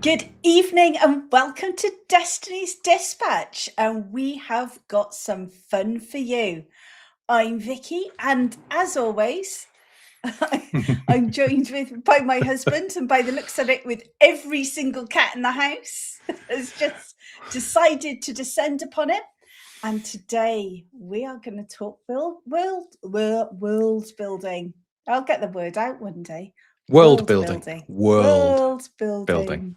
Good evening and welcome to Destiny's Dispatch. And we have got some fun for you. I'm Vicky, and as always, I'm joined by my husband, and by the looks of it, with every single cat in the house has just decided to descend upon it. And today we are going to talk world building. I'll get the word out one day. World building. World Building. building.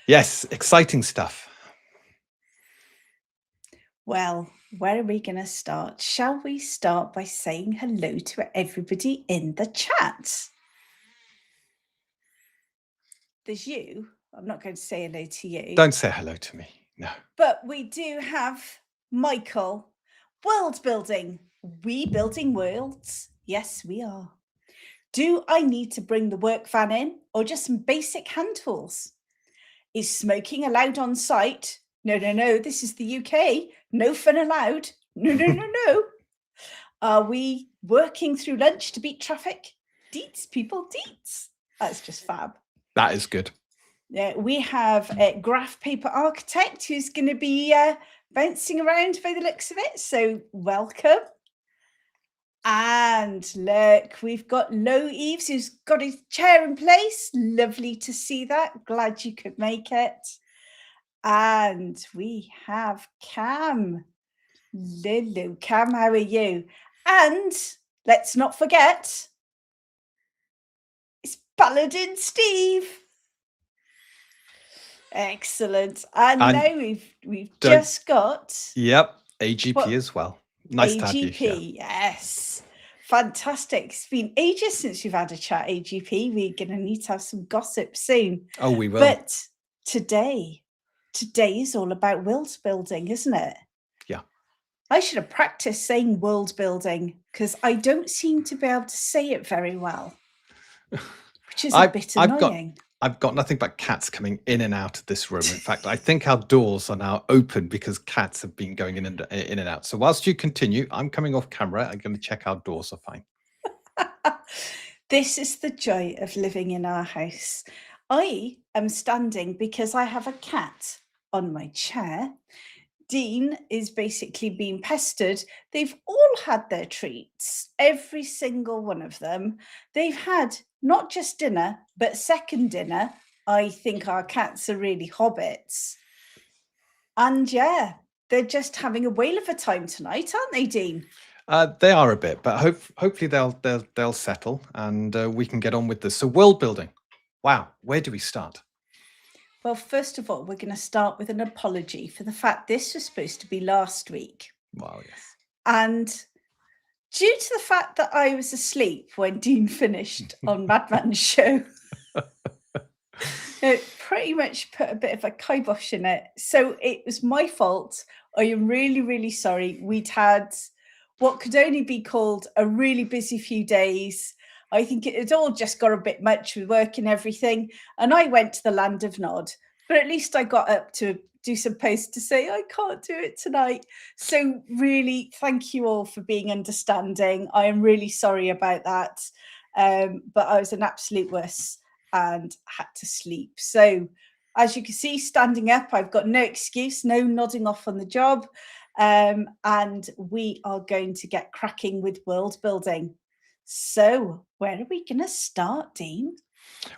Yes, exciting stuff. Well, where are we going to start? Shall we start by saying hello to everybody in the chat? There's you. I'm not going to say hello to you. Don't say hello to me. No. But we do have Michael. World building. We building worlds? Yes, we are. Do I need to bring the work van in or just some basic hand tools? Is smoking allowed on site? No. This is the UK. No fun allowed. No. Are we working through lunch to beat traffic? Deets, people, deets. That's just fab. That is good. We have a graph paper architect who's going to be bouncing around by the looks of it. So welcome. And look, we've got Low Eves who's got his chair in place. Lovely to see that. Glad you could make it. And we have Cam. Lulu, Cam, how are you? And let's not forget, it's Paladin Steve. Excellent. And now we've just got... Yep, AGP as well. Nice to have you here. Yes. Fantastic. It's been ages since we've had a chat, AGP. We're going to need to have some gossip soon. Oh, we will. But today is all about world building, isn't it? Yeah. I should have practiced saying world building because I don't seem to be able to say it very well, which is a bit annoying. I've got nothing but cats coming in and out of this room. In fact, I think our doors are now open because cats have been going in and out. So whilst you continue, I'm coming off camera. I'm going to check our doors are fine. This is the joy of living in our house. I am standing because I have a cat on my chair. Dean is basically being pestered. They've all had their treats, every single one of them. They've had not just dinner, but second dinner. I think our cats are really hobbits. And yeah, they're just having a whale of a time tonight, aren't they, Dean? They are a bit, but hopefully they'll settle and we can get on with this. So world building. Wow, where do we start? Well, first of all, we're going to start with an apology for the fact this was supposed to be last week. Wow, yes. And due to the fact that I was asleep when Dean finished on Madman's show, it pretty much put a bit of a kibosh in it. So it was my fault. I am really, really sorry. We'd had what could only be called a really busy few days. I think it had all just got a bit much with work and everything. And I went to the land of Nod. But at least I got up to do some posts to say, I can't do it tonight. So really, thank you all for being understanding. I am really sorry about that. But I was an absolute wuss and had to sleep. So as you can see, standing up, I've got no excuse, no nodding off on the job. And we are going to get cracking with world building. So where are we going to start, Dean?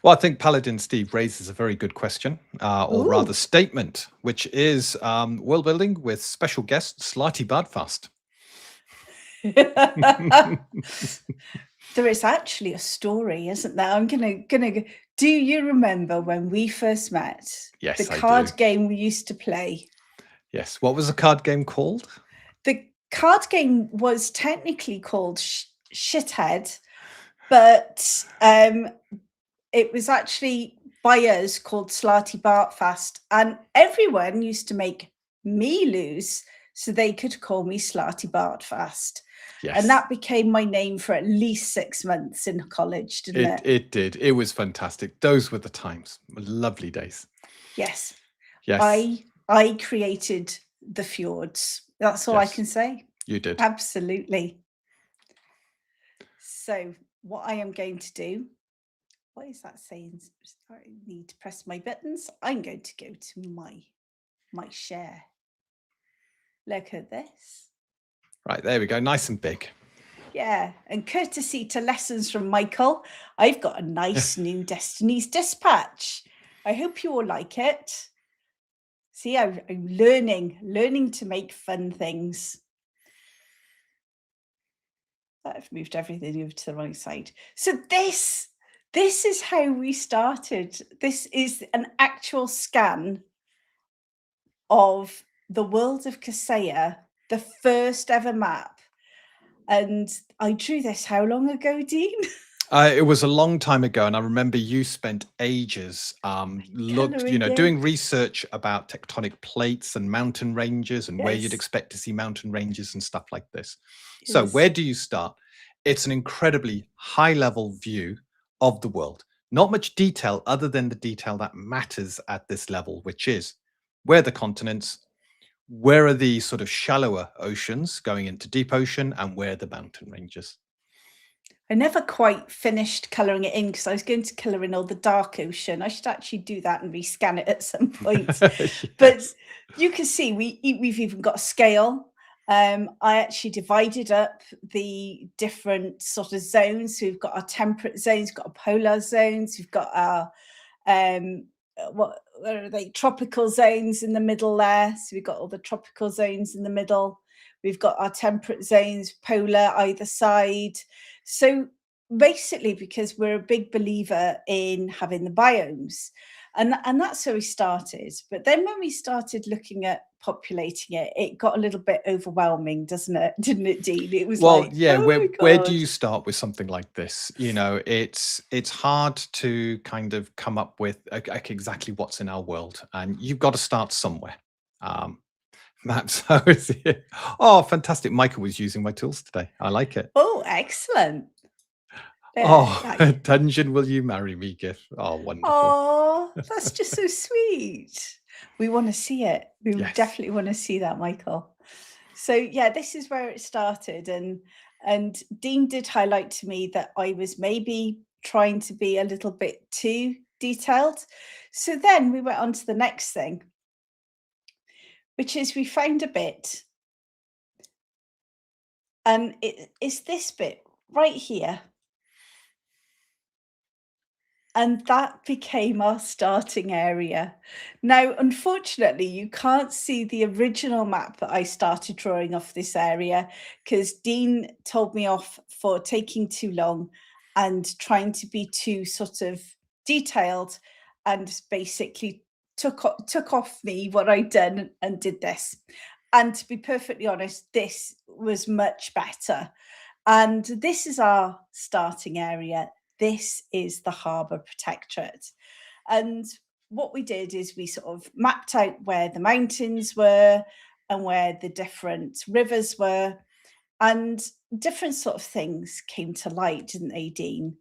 Well, I think Paladin Steve raises a very good question, or rather statement, which is world building with special guest Slarty Bardfast. There is actually a story, isn't there? I'm gonna. Do you remember when we first met? Yes, the card game we used to play. Yes. What was the card game called? The card game was technically called Shithead, but it was actually by us called Slarty Bartfast, and everyone used to make me lose so they could call me Slarty Bartfast. Yes. And that became my name for at least 6 months in college, didn't it? It did. It was fantastic. Those were the times. Lovely days. Yes. Yes. I created the fjords. That's all I can say. You did. Absolutely. So what I am going to do What is that saying? I need to press my buttons. I'm going to go to my share. Look at this. Right, there we go. Nice and big. Yeah, and courtesy to lessons from Michael, I've got a nice new Destiny's Dispatch. I hope you all like it. See, I'm learning to make fun things. I've moved everything over to the right side. So this is how we started. This is an actual scan of the world of Cesya, the first ever map. And I drew this how long ago, Dean? It was a long time ago, and I remember you spent ages Colouring in. doing research about tectonic plates and mountain ranges and where you'd Yes. expect to see mountain ranges and stuff like this. It So was- where do you start? It's an incredibly high-level view of the world. Not much detail other than the detail that matters at this level, which is where are the continents, where are the sort of shallower oceans going into deep ocean, and where are the mountain ranges. I never quite finished colouring it in because I was going to colour in all the dark ocean. I should actually do that and rescan it at some point. But Yes. you can see we've even got a scale. I actually divided up the different sort of zones. So we've got our temperate zones, we've got our polar zones, we've got our what are they? Tropical zones in the middle there. So we've got all the tropical zones in the middle. We've got our temperate zones, polar either side. So basically, because we're a big believer in having the biomes, and that's where we started. But then when we started looking at populating it, it got a little bit overwhelming, didn't it, Dean? It was Well, like, yeah, oh my where do God. you start with something like this? You know, it's hard to kind of come up with exactly what's in our world, and you've got to start somewhere. Maps, how is it? Oh, fantastic. Michael was using my tools today. I like it. Oh, excellent. Oh, Like, Dungeon, will you marry me gift? Oh, wonderful. oh, that's just so sweet. We want to see it. We Yes. definitely want to see that, Michael. So yeah, this is where it started, and Dean did highlight to me that I was maybe trying to be a little bit too detailed. So then we went on to the next thing, which is we found a bit, and it's this bit right here. And that became our starting area. Now, unfortunately, you can't see the original map that I started drawing off this area because Dean told me off for taking too long and trying to be too sort of detailed, and basically took off me what I'd done and did this. And to be perfectly honest, this was much better. And this is our starting area. This is the Harbour Protectorate. And what we did is we sort of mapped out where the mountains were and where the different rivers were, and different sort of things came to light, didn't they, Dean?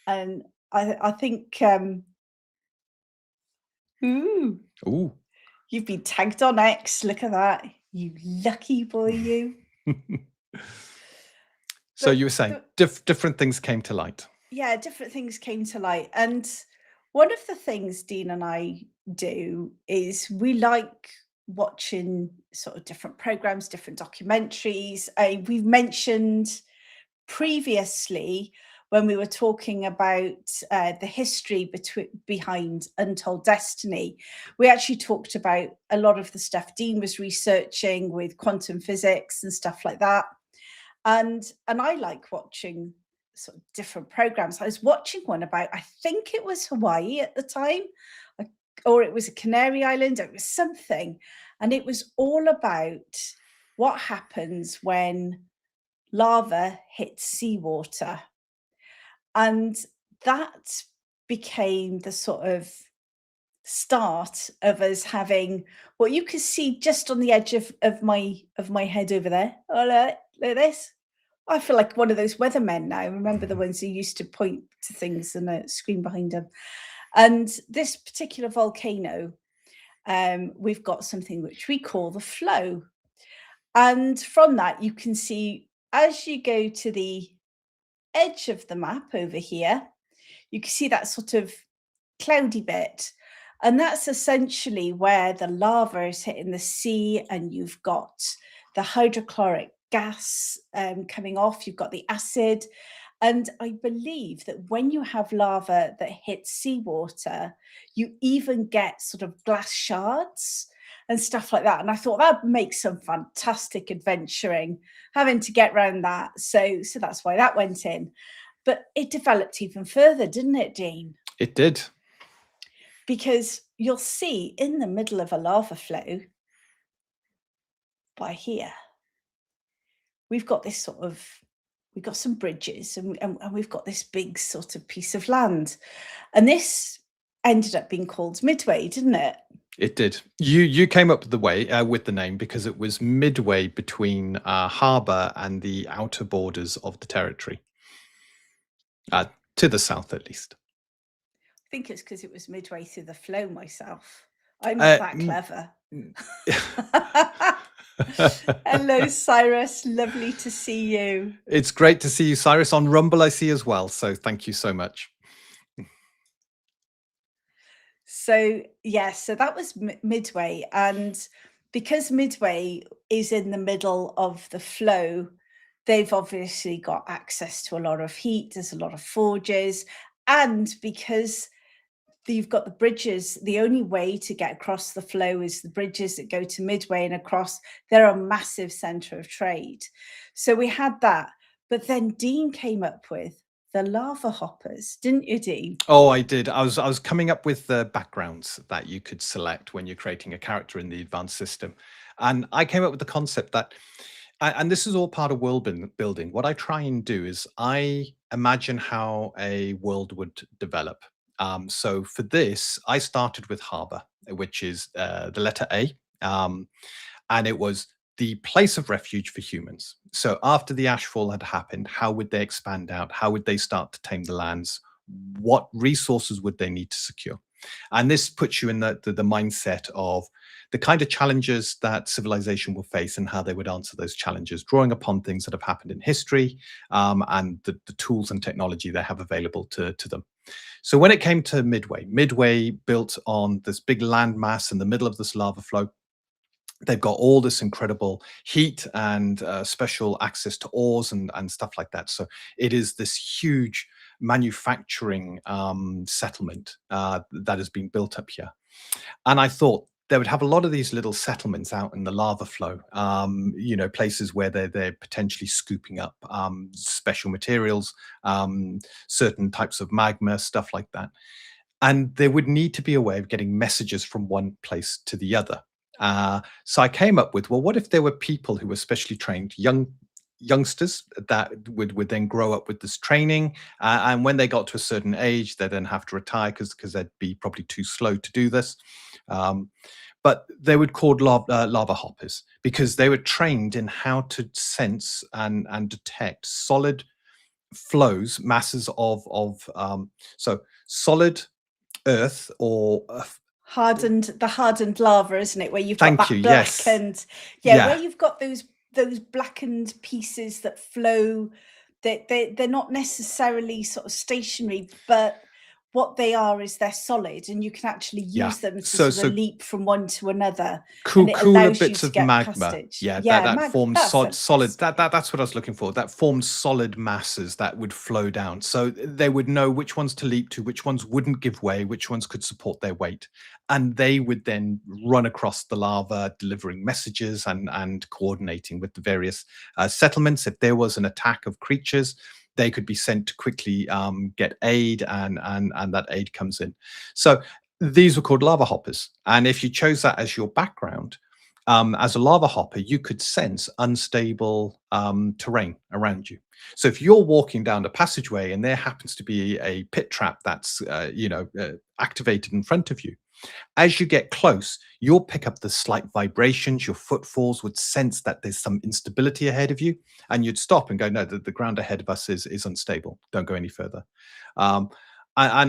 And I think, ooh, Ooh. you've been tagged on X. Look at that. You lucky boy, you. So you were saying different things came to light. Yeah, different things came to light. And one of the things Dean and I do is we like watching sort of different programs, different documentaries. We've mentioned previously when we were talking about the history behind Untold Destiny, we actually talked about a lot of the stuff Dean was researching with quantum physics and stuff like that. And I like watching sort of different programs. I was watching one about, I think it was Hawaii at the time, or it was a Canary Island, it was something. And it was all about what happens when lava hits seawater. And that became the sort of start of us having what you can see just on the edge of my head over there. Oh, look at this. I feel like one of those weathermen now. Remember the ones who used to point to things and a screen behind them. And this particular volcano, we've got something which we call the flow. And from that, you can see as you go to the edge of the map over here, you can see that sort of cloudy bit. And that's essentially where the lava is hitting the sea, and you've got the hydrochloric gas coming off, you've got the acid. And I believe that when you have lava that hits seawater, you even get sort of glass shards and stuff like that. And I thought that makes some fantastic adventuring, having to get around that. So that's why that went in. But it developed even further, didn't it, Dean? It did. Because you'll see in the middle of a lava flow by here, we've got this sort of, we've got some bridges, and we've got this big sort of piece of land. And this ended up being called Midway, didn't it? It did. You came up with the name because it was midway between harbour and the outer borders of the territory, to the south at least. I think it's because it was midway through the flow myself. I'm not that clever. Hello, Cyrus. Lovely to see you. It's great to see you, Cyrus. On Rumble, I see as well. So thank you so much. So, yes, so that was Midway. And because Midway is in the middle of the flow, they've obviously got access to a lot of heat. There's a lot of forges. And because you've got the bridges, the only way to get across the flow is the bridges that go to Midway and across. They're a massive centre of trade. So we had that. But then Dean came up with the lava hoppers, didn't you, Dean? Oh, I did. I was coming up with the backgrounds that you could select when you're creating a character in the advanced system. And I came up with the concept that, and this is all part of world building. What I try and do is I imagine how a world would develop. So for this, I started with harbour, which is the letter A. And it was the place of refuge for humans. So after the ashfall had happened, how would they expand out? How would they start to tame the lands? What resources would they need to secure? And this puts you in the mindset of the kind of challenges that civilization will face and how they would answer those challenges, drawing upon things that have happened in history and the tools and technology they have available to them. So when it came to Midway built on this big landmass in the middle of this lava flow. They've got all this incredible heat and special access to ores and stuff like that. So it is this huge manufacturing settlement that has been built up here. And I thought they would have a lot of these little settlements out in the lava flow, places where they're potentially scooping up special materials, certain types of magma, stuff like that. And there would need to be a way of getting messages from one place to the other. So I came up with, well, what if there were people who were specially trained, youngsters that would then grow up with this training, and when they got to a certain age, they then have to retire because they'd be probably too slow to do this. But they would called lava hoppers because they were trained in how to sense and detect solid flows, masses of so solid earth or the hardened lava, isn't it? Where you've Thank got that you, blackened, yes. where you've got those blackened pieces that flow. They're not necessarily sort of stationary, but what they are is they're solid, and you can actually use them to sort of leap from one to another. Cooler bits of magma. That forms solid. That's what I was looking for. That forms solid masses that would flow down. So they would know which ones to leap to, which ones wouldn't give way, which ones could support their weight. And they would then run across the lava, delivering messages and coordinating with the various settlements. If there was an attack of creatures, they could be sent to quickly get aid, and that aid comes in. So these were called lava hoppers. And if you chose that as your background, as a lava hopper, you could sense unstable terrain around you. So if you're walking down the passageway and there happens to be a pit trap that's activated in front of you, as you get close, you'll pick up the slight vibrations. Your footfalls would sense that there's some instability ahead of you, and you'd stop and go, no, the ground ahead of us is unstable. Don't go any further. And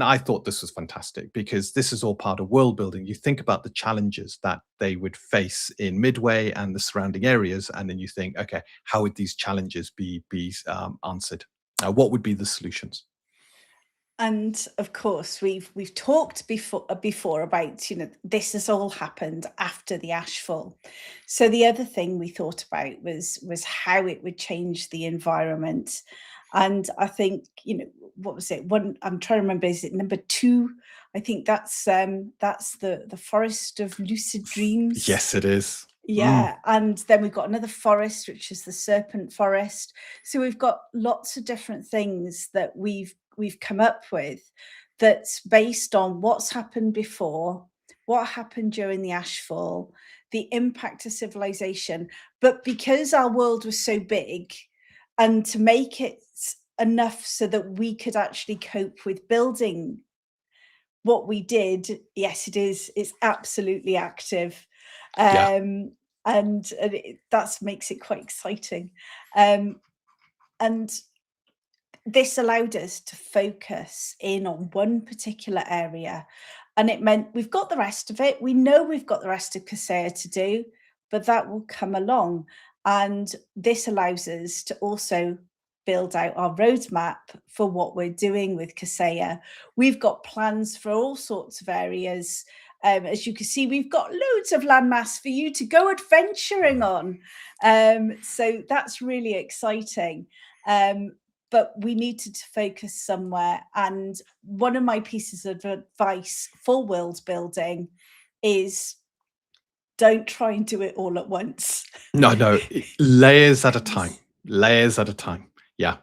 I thought this was fantastic because this is all part of world building. You think about the challenges that they would face in Midway and the surrounding areas, and then you think, okay, how would these challenges be answered? What would be the solutions? And of course, we've talked before about, this has all happened after the ashfall. So the other thing we thought about was how it would change the environment. And I think, what was it? One, I'm trying to remember, is it number 2? I think that's the Forest of Lucid Dreams. Yes, it is. Yeah, and then we've got another forest, which is the Serpent Forest. So we've got lots of different things that we've come up with that's based on what's happened before, what happened during the ashfall, the impact of civilization. But because our world was so big, and to make it enough so that we could actually cope with building what we did, yes, it's absolutely active. Yeah. And that makes it quite exciting. And this allowed us to focus in on one particular area, and it meant we've got the rest of it. We know we've got the rest of Cesya to do, but that will come along. And this allows us to also build out our roadmap for what we're doing with Cesya. We've got plans for all sorts of areas. As you can see, we've got loads of landmass for you to go adventuring on. So that's really exciting. But we needed to focus somewhere. And one of my pieces of advice for world building is don't try and do it all at once. No, layers at a time. Layers at a time. Yeah.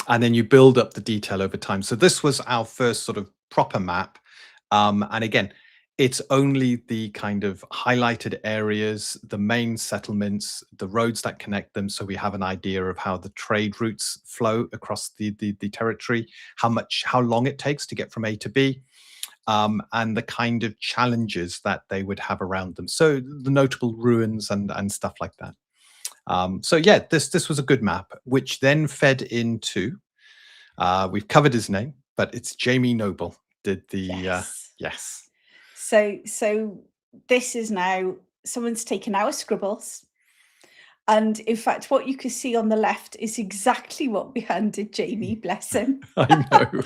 And then you build up the detail over time. So this was our first sort of proper map. And again, it's only the kind of highlighted areas, the main settlements, the roads that connect them. So we have an idea of how the trade routes flow across the territory, how long it takes to get from A to B, and the kind of challenges that they would have around them. So the notable ruins and stuff like that. So yeah, this was a good map, which then fed into, we've covered his name, but it's Jamie Noble did the, yes. So this is now, someone's taken our scribbles. And in fact, what you can see on the left is exactly what we handed Jamie, bless him. I know.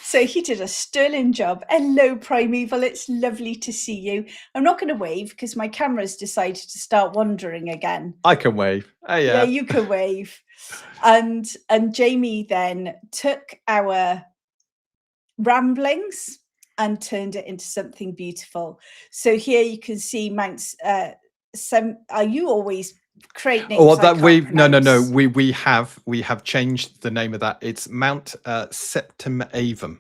So he did a sterling job. Hello, Primeval. It's lovely to see you. I'm not going to wave because my camera's decided to start wandering again. I can wave. Oh, yeah. Yeah, you can wave. And Jamie then took our ramblings and turned it into something beautiful. So here you can see Mount. Are you always create names? Oh, that no. We have changed the name of that. It's Mount Septimavum,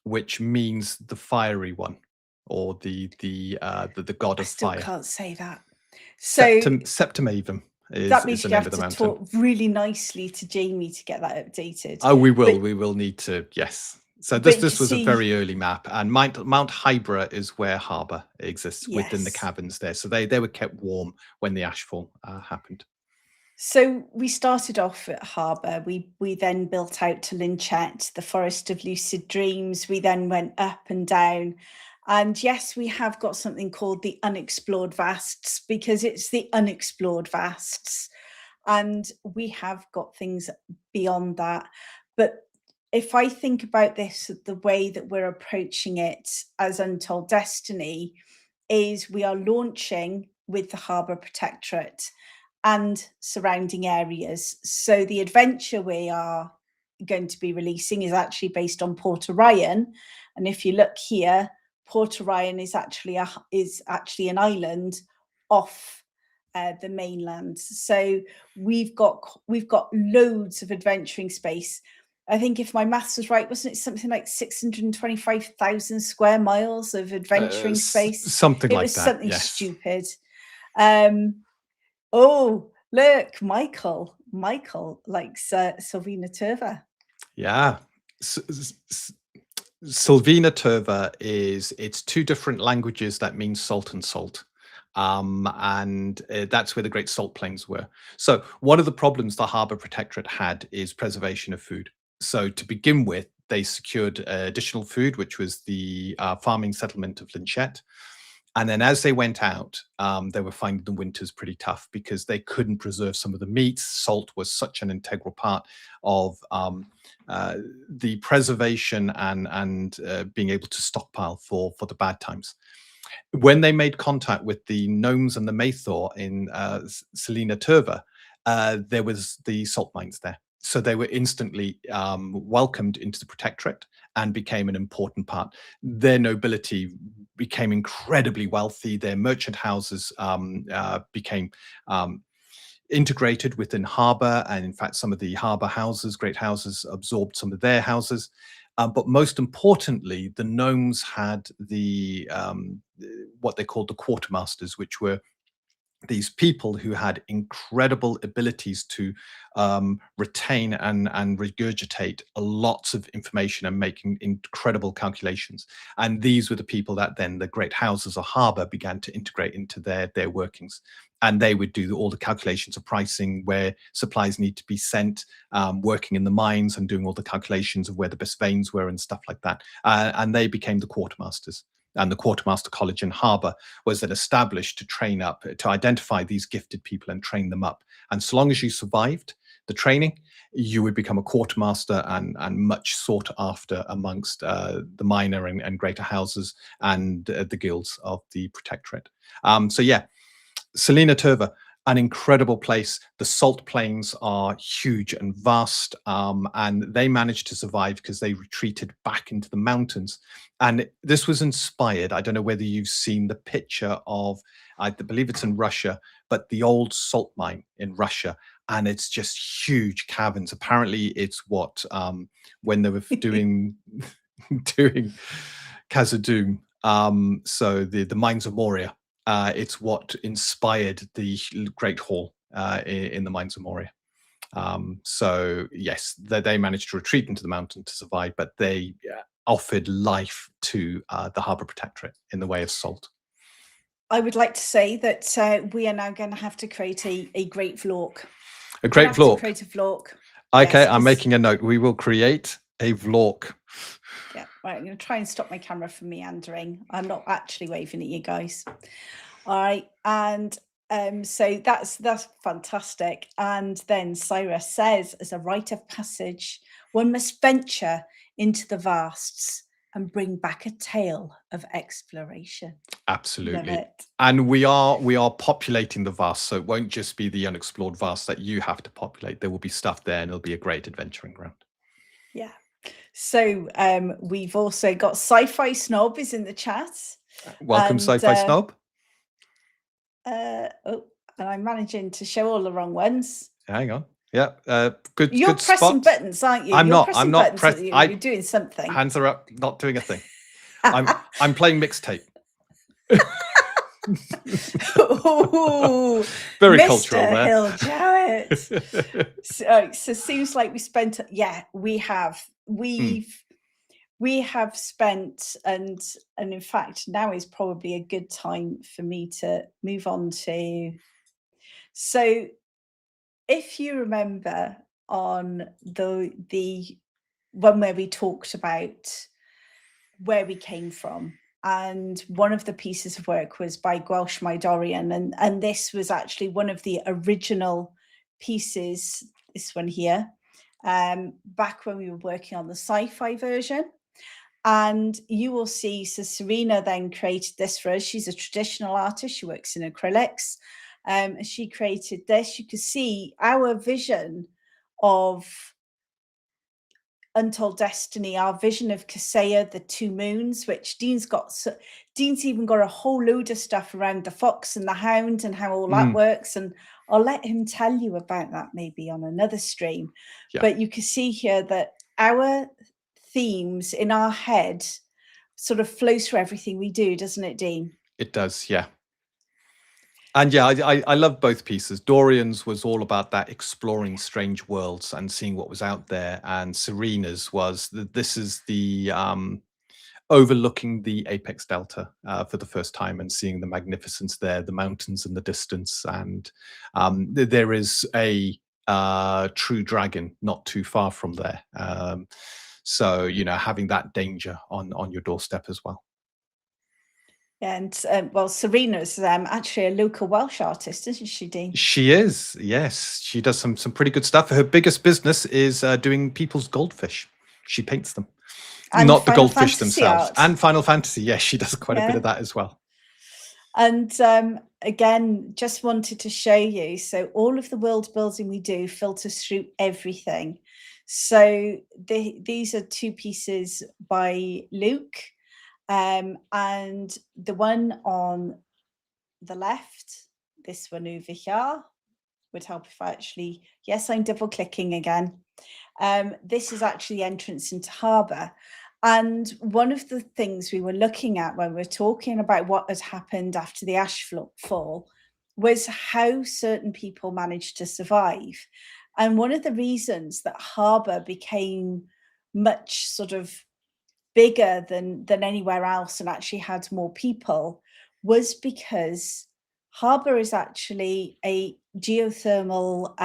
which means the fiery one, or the god of fire. I still can't say that. So Septimavum is that means the you name have of the to mountain. talk really nicely to Jamie to get that updated. Oh, we will need to, yes. So this was a very early map, and Mount Hybra is where Harbour exists, within the caverns there. So they were kept warm when the ashfall happened. So we started off at Harbour. We then built out to Linchette, the Forest of Lucid Dreams. We then went up and down. And yes, we have got something called the Unexplored Vasts, because it's the unexplored vasts. And we have got things beyond that. But if I think about this, the way that we're approaching it as Untold Destiny is we are launching with the Harbour Protectorate and surrounding areas. So the adventure we are going to be releasing is actually based on Port Orion. And if you look here, Port Orion is actually an island off the mainland. So we've got loads of adventuring space. I think if my maths was right, wasn't it something like 625,000 square miles of adventuring space? Something like that. It was something stupid. Oh, look, Michael likes Silvina Turva. Yeah. Silvina Turva it's two different languages that mean salt and salt. And that's where the Great Salt Plains were. So one of the problems the Harbour Protectorate had is preservation of food. So to begin with, they secured additional food, which was the farming settlement of Linchette. And then as they went out, they were finding the winters pretty tough because they couldn't preserve some of the meats. Salt was such an integral part of the preservation and being able to stockpile for the bad times. When they made contact with the gnomes and the Mathor in Selina Turva, there was the salt mines there. So they were instantly welcomed into the protectorate and became an important part. Their nobility became incredibly wealthy. Their merchant houses became integrated within harbour, and in fact, some of the harbour houses, great houses, absorbed some of their houses. But most importantly, the gnomes had the what they called the quartermasters, which were these people who had incredible abilities to retain and regurgitate lots of information and making incredible calculations. And these were the people that then the great houses of harbour began to integrate into their workings. And they would do all the calculations of pricing, where supplies need to be sent, working in the mines and doing all the calculations of where the best veins were and stuff like that. And they became the quartermasters. And the Quartermaster College in Harbour was then established to train up, to identify these gifted people and train them up. And so long as you survived the training, you would become a quartermaster and much sought after amongst the minor and greater houses and the guilds of the protectorate. So yeah, Selina Turva, an incredible place. The salt plains are huge and vast, and they managed to survive because they retreated back into the mountains. And this was inspired, I don't know whether you've seen the picture of, I believe it's in Russia, but the old salt mine in Russia. And it's just huge caverns. Apparently it's what, when they were doing doing Khazad-dûm, so the mines of Moria, it's what inspired the Great Hall in the Mines of Moria. So yes, they managed to retreat into the mountain to survive, but they offered life to the harbour protectorate in the way of salt. I would like to say that we are now going to have to create a great vlog. A great vlog. Create a vlog. Okay, yes, I'm making a note. We will create a vlog. Yeah, right. I'm going to try and stop my camera from meandering. I'm not actually waving at you guys. All right, and so that's fantastic. And then Cyrus says, as a rite of passage, one must venture into the vasts and bring back a tale of exploration. Absolutely. And we are populating the vast, so it won't just be the unexplored vast that you have to populate. There will be stuff there, and it'll be a great adventuring ground. Yeah. So we've also got Sci-Fi Snob is in the chat. Welcome, Sci-Fi Snob. And I'm managing to show all the wrong ones. Hang on. Yeah, good. You're good pressing spot. buttons, aren't you? I'm You're not. I'm not pressing. You're doing something. Hands are up. Not doing a thing. I'm playing mixtape. Ooh, very Mr. cultural there. Hill Jarrett. So seems like we spent. Yeah, we have. We have spent, and in fact, now is probably a good time for me to move on to. So, if you remember on the one where we talked about where we came from, and one of the pieces of work was by Gwelsh Dorian, and this was actually one of the original pieces, this one here, back when we were working on the sci-fi version. And you will see, so Serena then created this for us. She's a traditional artist. She works in acrylics. She created this. You can see our vision of Untold Destiny, our vision of Cesya, the two moons, which Dean's even got a whole load of stuff around the fox and the hound and how all that works. And I'll let him tell you about that maybe on another stream. Yeah. But you can see here that our themes in our head sort of flows through everything we do, doesn't it, Dean? It does, yeah. And yeah, I love both pieces. Dorian's was all about that exploring strange worlds and seeing what was out there, and Serena's was this is the overlooking the Apex Delta for the first time and seeing the magnificence there, the mountains in the distance, and there is a true dragon not too far from there. So, you know, having that danger on your doorstep as well. And well, Serena's actually a local Welsh artist, isn't she, Dean? She is, yes. She does some pretty good stuff. Her biggest business is doing people's goldfish. She paints them, And not the Final goldfish Fantasy themselves. art. And Final Fantasy, yes, she does quite a bit Yeah. of that as well. And again, just wanted to show you. So all of the world building we do filters through everything. So these are two pieces by Luke. And the one on the left, this one over here, would help if I actually, yes, I'm double clicking again. This is actually the entrance into harbour. And one of the things we were looking at when we were talking about what had happened after the ash fall was how certain people managed to survive. And one of the reasons that harbour became much sort of bigger than anywhere else and actually had more people was because harbour is actually a geothermal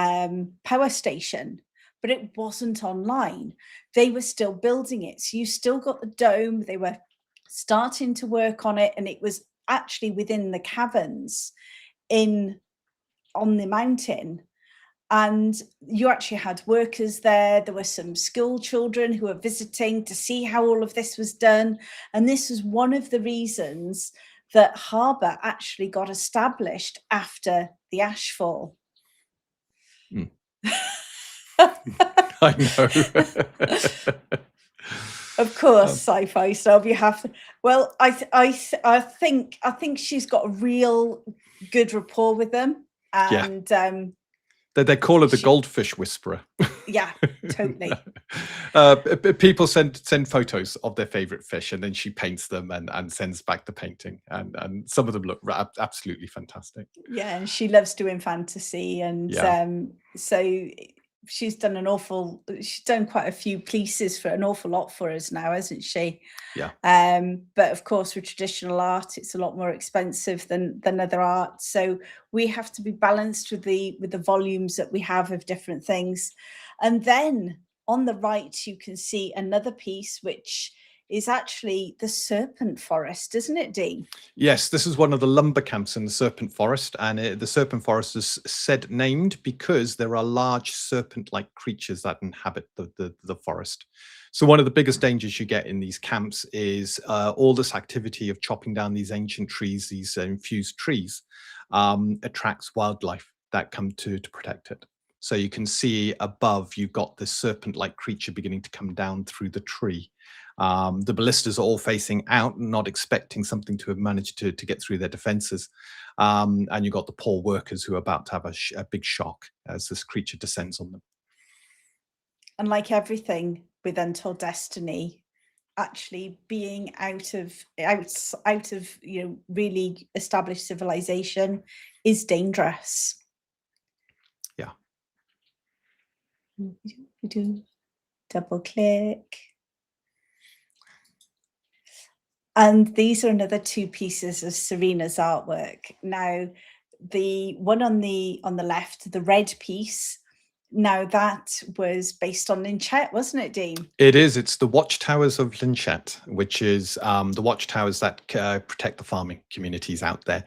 power station, but it wasn't online. They were still building it. So you still got the dome. They were starting to work on it, and it was actually within the caverns on the mountain. And you actually had workers there. There were some school children who were visiting to see how all of this was done. And this was one of the reasons that harbour actually got established after the ash fall. Mm. I know. Of course, sci-fi stuff. You have to. Well, I think she's got a real good rapport with them, and they call her the goldfish whisperer. Yeah, totally. People send photos of their favorite fish, and then she paints them and sends back the painting, and some of them look absolutely fantastic. Yeah, and she loves doing fantasy, and so she's done quite a few pieces for an awful lot for us now, hasn't she? Yeah. But of course, with traditional art, it's a lot more expensive than other art. So we have to be balanced with the volumes that we have of different things. And then on the right, you can see another piece, which is actually the serpent forest, isn't it, Dean? Yes, this is one of the lumber camps in the serpent forest, and the serpent forest is named because there are large serpent-like creatures that inhabit the forest. So one of the biggest dangers you get in these camps is all this activity of chopping down these ancient trees, these infused trees, attracts wildlife that come to protect it. So you can see above, you've got this serpent-like creature beginning to come down through the tree. The ballistas are all facing out, not expecting something to have managed to get through their defenses. And you've got the poor workers who are about to have a big shock as this creature descends on them. And like everything with Untold Destiny, actually being out of really established civilization is dangerous. Yeah. Double click. And these are another two pieces of Serena's artwork. Now, the one on the left, the red piece, now that was based on Linchet, wasn't it, Dean? It is. It's the watchtowers of Linchet, which is the watchtowers that protect the farming communities out there.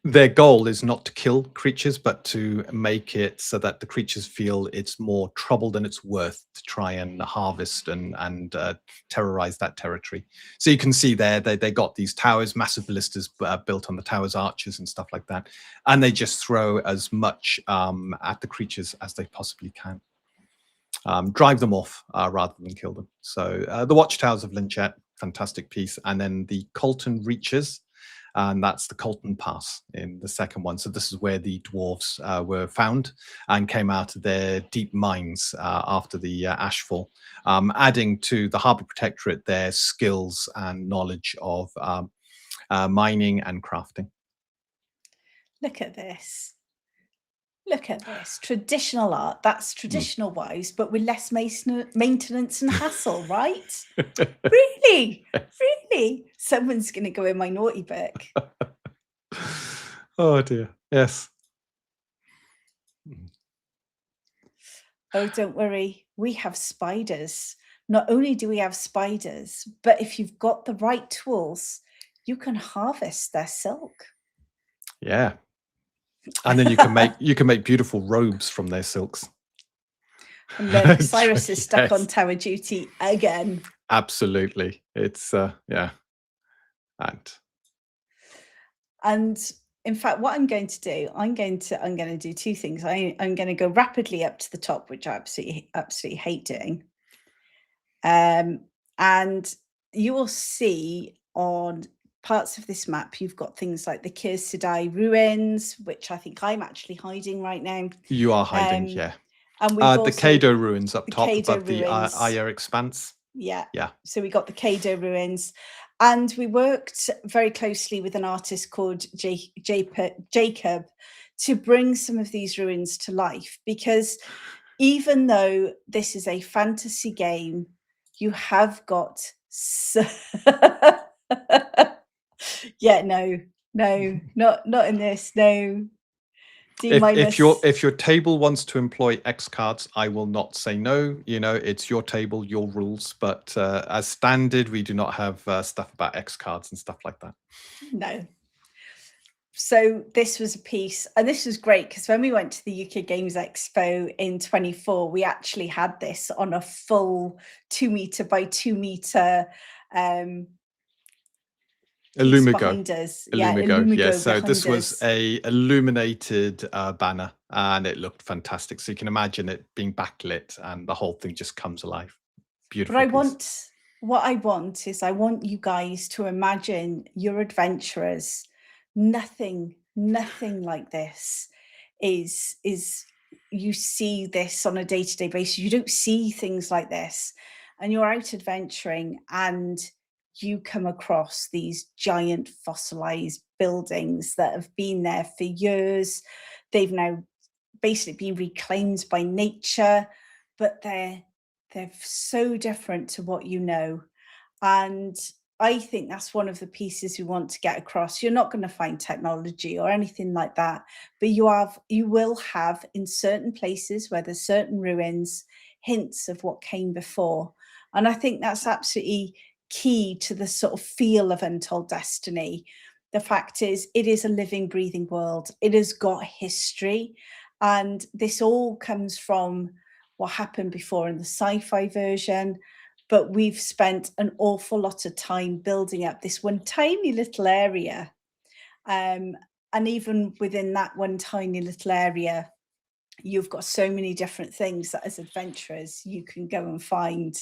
Their goal is not to kill creatures, but to make it so that the creatures feel it's more trouble than it's worth to try and harvest and terrorize that territory. So you can see there, they got these towers, massive ballistas built on the towers' arches and stuff like that. And they just throw as much at the creatures as they possibly can. Drive them off rather than kill them. So the Watchtowers of Linchet, fantastic piece. And then the Colton Reaches, and that's the Colton Pass in the second one. So this is where the dwarves were found and came out of their deep mines after the ashfall, adding to the Harbour Protectorate their skills and knowledge of mining and crafting. Look at this. Look at this. Traditional art. That's traditional wise, but with less maintenance and hassle, right? Really? Really? Someone's going to go in my naughty book. Oh dear. Yes. Oh, don't worry. We have spiders. Not only do we have spiders, but if you've got the right tools, you can harvest their silk. Yeah. And then you can make beautiful robes from their silks. And look, Cyrus is stuck on Yes. tower duty again. Absolutely. It's yeah. And in fact, what I'm going to do, I'm going to do two things. I'm going to go rapidly up to the top, which I absolutely hate doing. And you will see on parts of this map, you've got things like the Cesya ruins, which I think I'm actually hiding right now. You are hiding, yeah. And we've the Cado ruins up the top Cado above the ruins. Aya expanse. Yeah. Yeah. So we got the Cado ruins. And we worked very closely with an artist called Jacob to bring some of these ruins to life, because even though this is a fantasy game, you have got yeah, no, not in this. No. If your table wants to employ X cards, I will not say no. You know, it's your table, your rules. But as standard, we do not have stuff about X cards and stuff like that. No. So this was a piece, and this was great because when we went to the UK Games Expo in 24, we actually had this on a full 2 meter by 2 meter piece behind us. Illumigo. Yeah, so behind this was us. a illuminated banner, and it looked fantastic. So you can imagine it being backlit, and the whole thing just comes alive. Beautiful. But what I want is I want you guys to imagine your adventurers. Nothing like this is you see this on a day-to-day basis. You don't see things like this, and you're out adventuring and you come across these giant fossilized buildings that have been there for years. They've now basically been reclaimed by nature, but they're so different to what you know. And I think that's one of the pieces we want to get across. You're not going to find technology or anything like that, but you will have in certain places where there's certain ruins, hints of what came before. And I think that's absolutely key to the sort of feel of Untold Destiny. The fact is, it is a living, breathing world. It has got history. And this all comes from what happened before in the sci-fi version. But we've spent an awful lot of time building up this one tiny little area. And even within that one tiny little area, you've got so many different things that as adventurers you can go and find.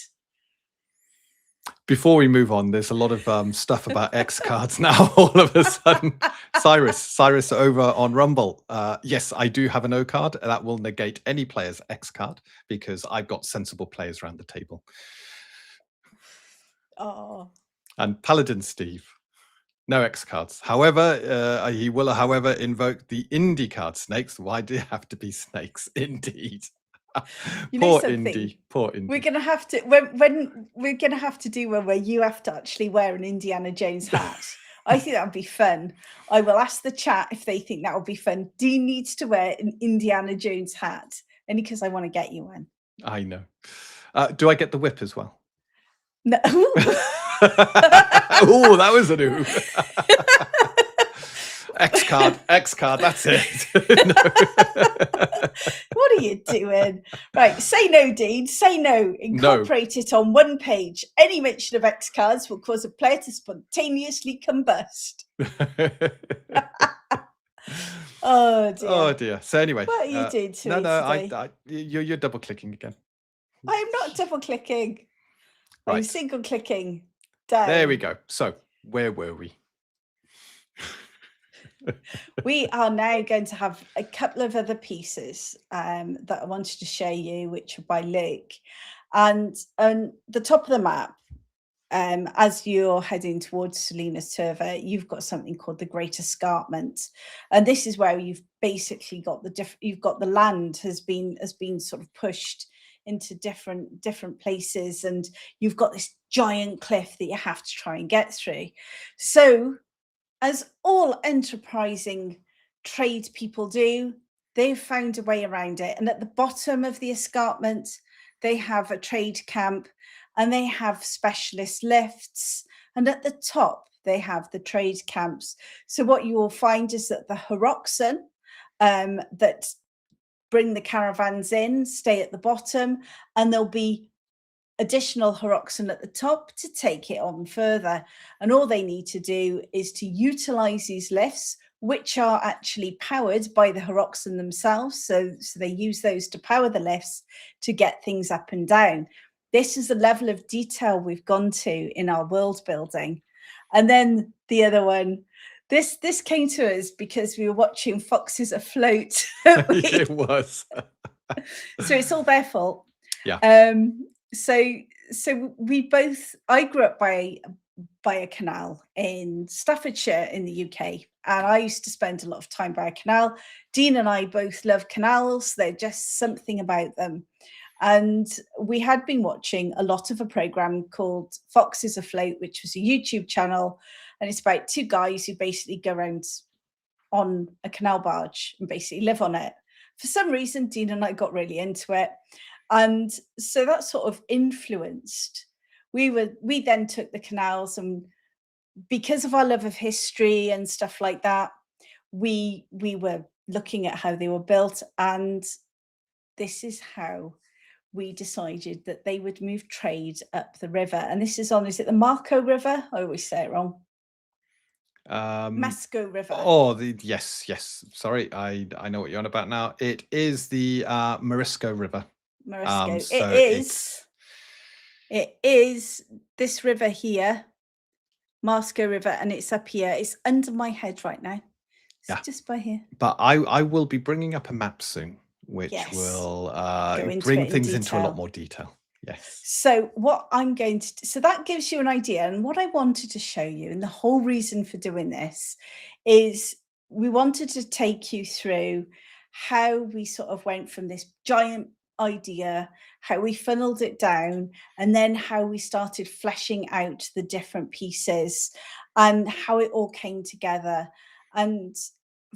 Before we move on, there's a lot of stuff about X cards now. All of a sudden, Cyrus over on Rumble. Yes, I do have an O card. That will negate any player's X card because I've got sensible players around the table. Oh. And Paladin Steve, no X cards. However, he will, however, invoke the indie card snakes. Why do you have to be snakes? Indeed. Poor Indy. We're gonna have to when we're gonna have to do one where you have to actually wear an Indiana Jones hat. I think that would be fun. I will ask the chat if they think that would be fun. Dean needs to wear an Indiana Jones hat, only because I want to get you one. I know. Do I get the whip as well? No. Oh, that was a new. X card, that's it. What are you doing? Right, say no, Dean. Say no. Incorporate it on one page. Any mention of X cards will cause a player to spontaneously combust. Oh dear. Oh dear. So anyway, what are you doing to me today? You're double clicking again. I am not double clicking. Right. I'm single clicking. Down. There we go. So where were we? We are now going to have a couple of other pieces that I wanted to show you, which are by Luke. And on the top of the map, as you're heading towards Selena's Turva, you've got something called the Great Escarpment, and this is where you've basically got the land has been sort of pushed into different places, and you've got this giant cliff that you have to try and get through. So, as all enterprising trade people do, they've found a way around it. And at the bottom of the escarpment, they have a trade camp and they have specialist lifts. And at the top, they have the trade camps. So what you will find is that the Horoxen that bring the caravans in stay at the bottom, and there'll be additional Horoxen at the top to take it on further. And all they need to do is to utilize these lifts, which are actually powered by the Horoxen themselves. So they use those to power the lifts to get things up and down. This is the level of detail we've gone to in our world building. And then the other one, this came to us because we were watching Foxes Afloat. It was. So it's all their fault. Yeah. So we both, I grew up by a canal in Staffordshire in the UK, and I used to spend a lot of time by a canal. Dean and I both love canals. They're just something about them. And we had been watching a lot of a program called Foxes Afloat, which was a YouTube channel. And it's about two guys who basically go around on a canal barge and basically live on it. For some reason, Dean and I got really into it. And so that sort of influenced. We then took the canals, and because of our love of history and stuff like that, we were looking at how they were built. And this is how we decided that they would move trade up the river. And this is on, is it the Marco River? I always say it wrong. Masco River. Oh, yes. Sorry, I know what you're on about now. It is the Morisco River. Morisco. So it is this river here, Masco River, and it's up here. It's under my head right now. It's just by here. But I will be bringing up a map soon, which will bring things into a lot more detail. Yes. So what I'm going to do, so that gives you an idea. And what I wanted to show you, and the whole reason for doing this, is we wanted to take you through how we sort of went from this giant idea, how we funneled it down, and then how we started fleshing out the different pieces and how it all came together. And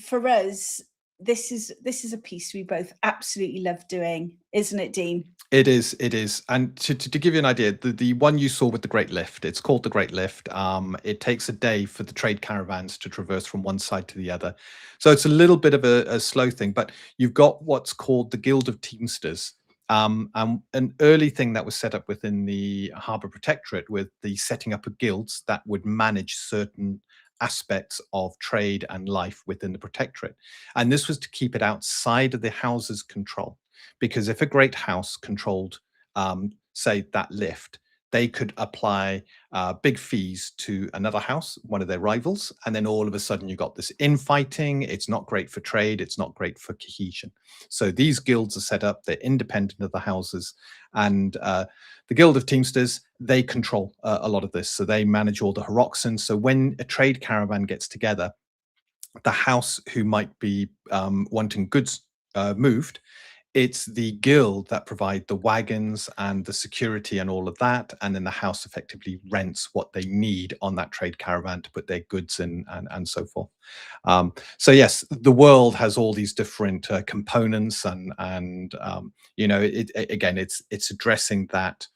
for us, this is a piece we both absolutely love doing, isn't it, Dean? It is. And to give you an idea, the one you saw with the Great Lift, it's called the Great Lift. It takes a day for the trade caravans to traverse from one side to the other. So it's a little bit of a slow thing, but you've got what's called the Guild of Teamsters. And an early thing that was set up within the Harbour Protectorate with the setting up of guilds that would manage certain aspects of trade and life within the Protectorate. And this was to keep it outside of the house's control. Because if a great house controlled, say, that lift, they could apply big fees to another house, one of their rivals, and then all of a sudden you got this infighting. It's not great for trade. It's not great for cohesion. So these guilds are set up. They're independent of the houses. And the Guild of Teamsters, they control a lot of this. So they manage all the Horoxen. So when a trade caravan gets together, the house who might be wanting goods moved, it's the guild that provide the wagons and the security and all of that, and then the house effectively rents what they need on that trade caravan to put their goods in and so forth. So yes, the world has all these different components, and you know, again, it's addressing that.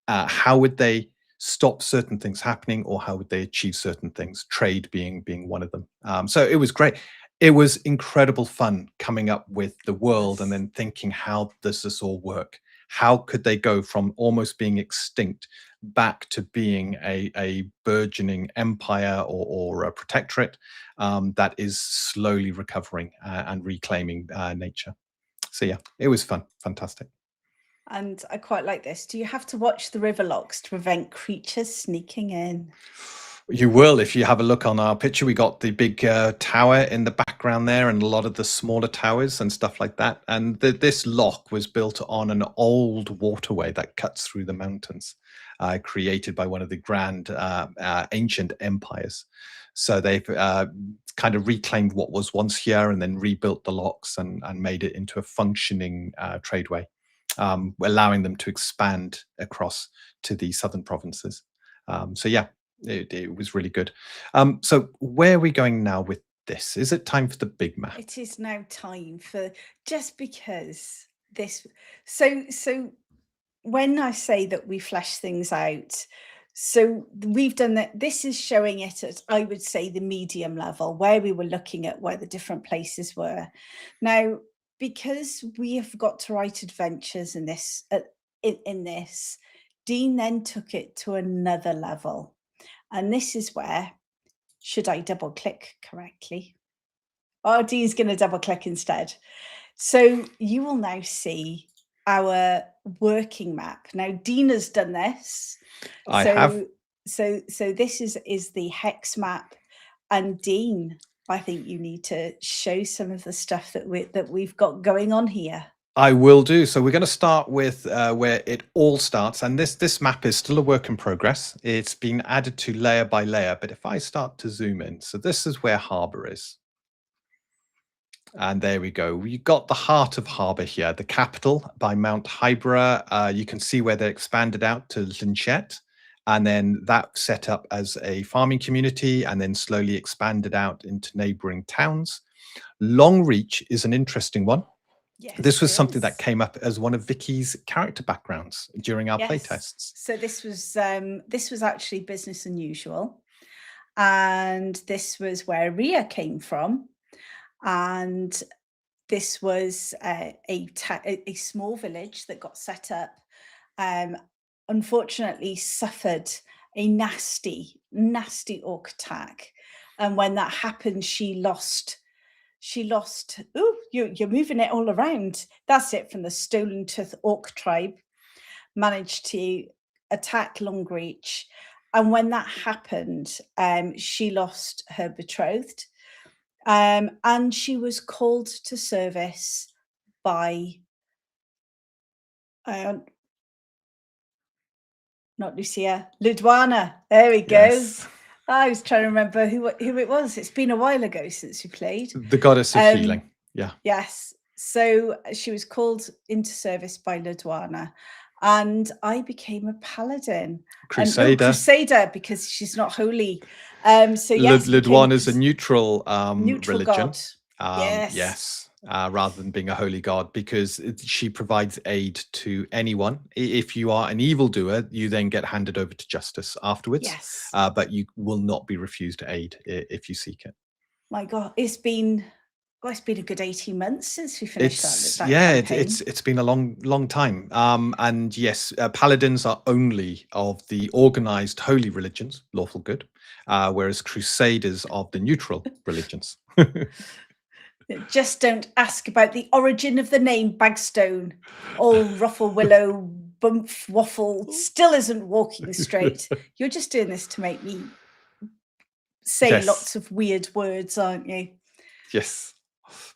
How would they stop certain things happening, or how would they achieve certain things? Trade being one of them. So it was great. It was incredible fun coming up with the world and then thinking, how does this all work? How could they go from almost being extinct back to being a burgeoning empire or a protectorate that is slowly recovering and reclaiming nature? So yeah, it was fun, fantastic. And I quite like this. Do you have to watch the river locks to prevent creatures sneaking in? You will, if you have a look on our picture. We got the big tower in the background there, and a lot of the smaller towers and stuff like that. And this lock was built on an old waterway that cuts through the mountains, created by one of the grand ancient empires. So they've kind of reclaimed what was once here and then rebuilt the locks and made it into a functioning tradeway, allowing them to expand across to the southern provinces. So yeah, it was really good. So where are we going now with this? Is it time for the big map? It is now time for, just because this, so when I say that we flesh things out, So we've done that. This is showing it at, I would say, the medium level, where we were looking at where the different places were. Now, because we have got to write adventures in this, in this, Dean then took it to another level. And this is where, should I double click correctly? Oh, Dean's going to double click instead. So you will now see our working map. Now, Dean has done this. I have. So this is the hex map. And Dean, I think you need to show some of the stuff that we've got going on here. I will do. So we're going to start with where it all starts. And this map is still a work in progress. It's been added to layer by layer. But if I start to zoom in, so this is where Harbour is. And there we go. We got the heart of Harbour here, the capital by Mount Hybera. You can see where they expanded out to Linchet. And then that set up as a farming community and then slowly expanded out into neighbouring towns. Longreach is an interesting one. Yes, this was something that came up as one of Vicky's character backgrounds during our playtests. So this was actually business unusual. And this was where Ria came from. And this was a small village that got set up, unfortunately suffered a nasty orc attack. And when that happened, she lost, oh, you're moving it all around. That's it, from the Stolen Tooth orc tribe, managed to attack Longreach. And when that happened, she lost her betrothed. And she was called to service by, not Lucia, Ludwana. There we go. Yes. I was trying to remember who it was. It's been a while ago since we played. The goddess of healing. Yeah. Yes. So she was called into service by Ludwana. And I became a paladin. Crusader. Crusader, because she's not holy. So yes, Ludwana is a neutral religion. God. Yes. Rather than being a holy god, because she provides aid to anyone. If you are an evildoer, you then get handed over to justice afterwards. Yes. But you will not be refused aid if you seek it. My God, it's been a good 18 months since we finished that campaign. It's been a long time. And yes, paladins are only of the organized holy religions, lawful good, whereas crusaders of the neutral religions. Just don't ask about the origin of the name Bagstone. Old Ruffle Willow Bump Waffle still isn't walking straight. You're just doing this to make me say lots of weird words, aren't you? Yes.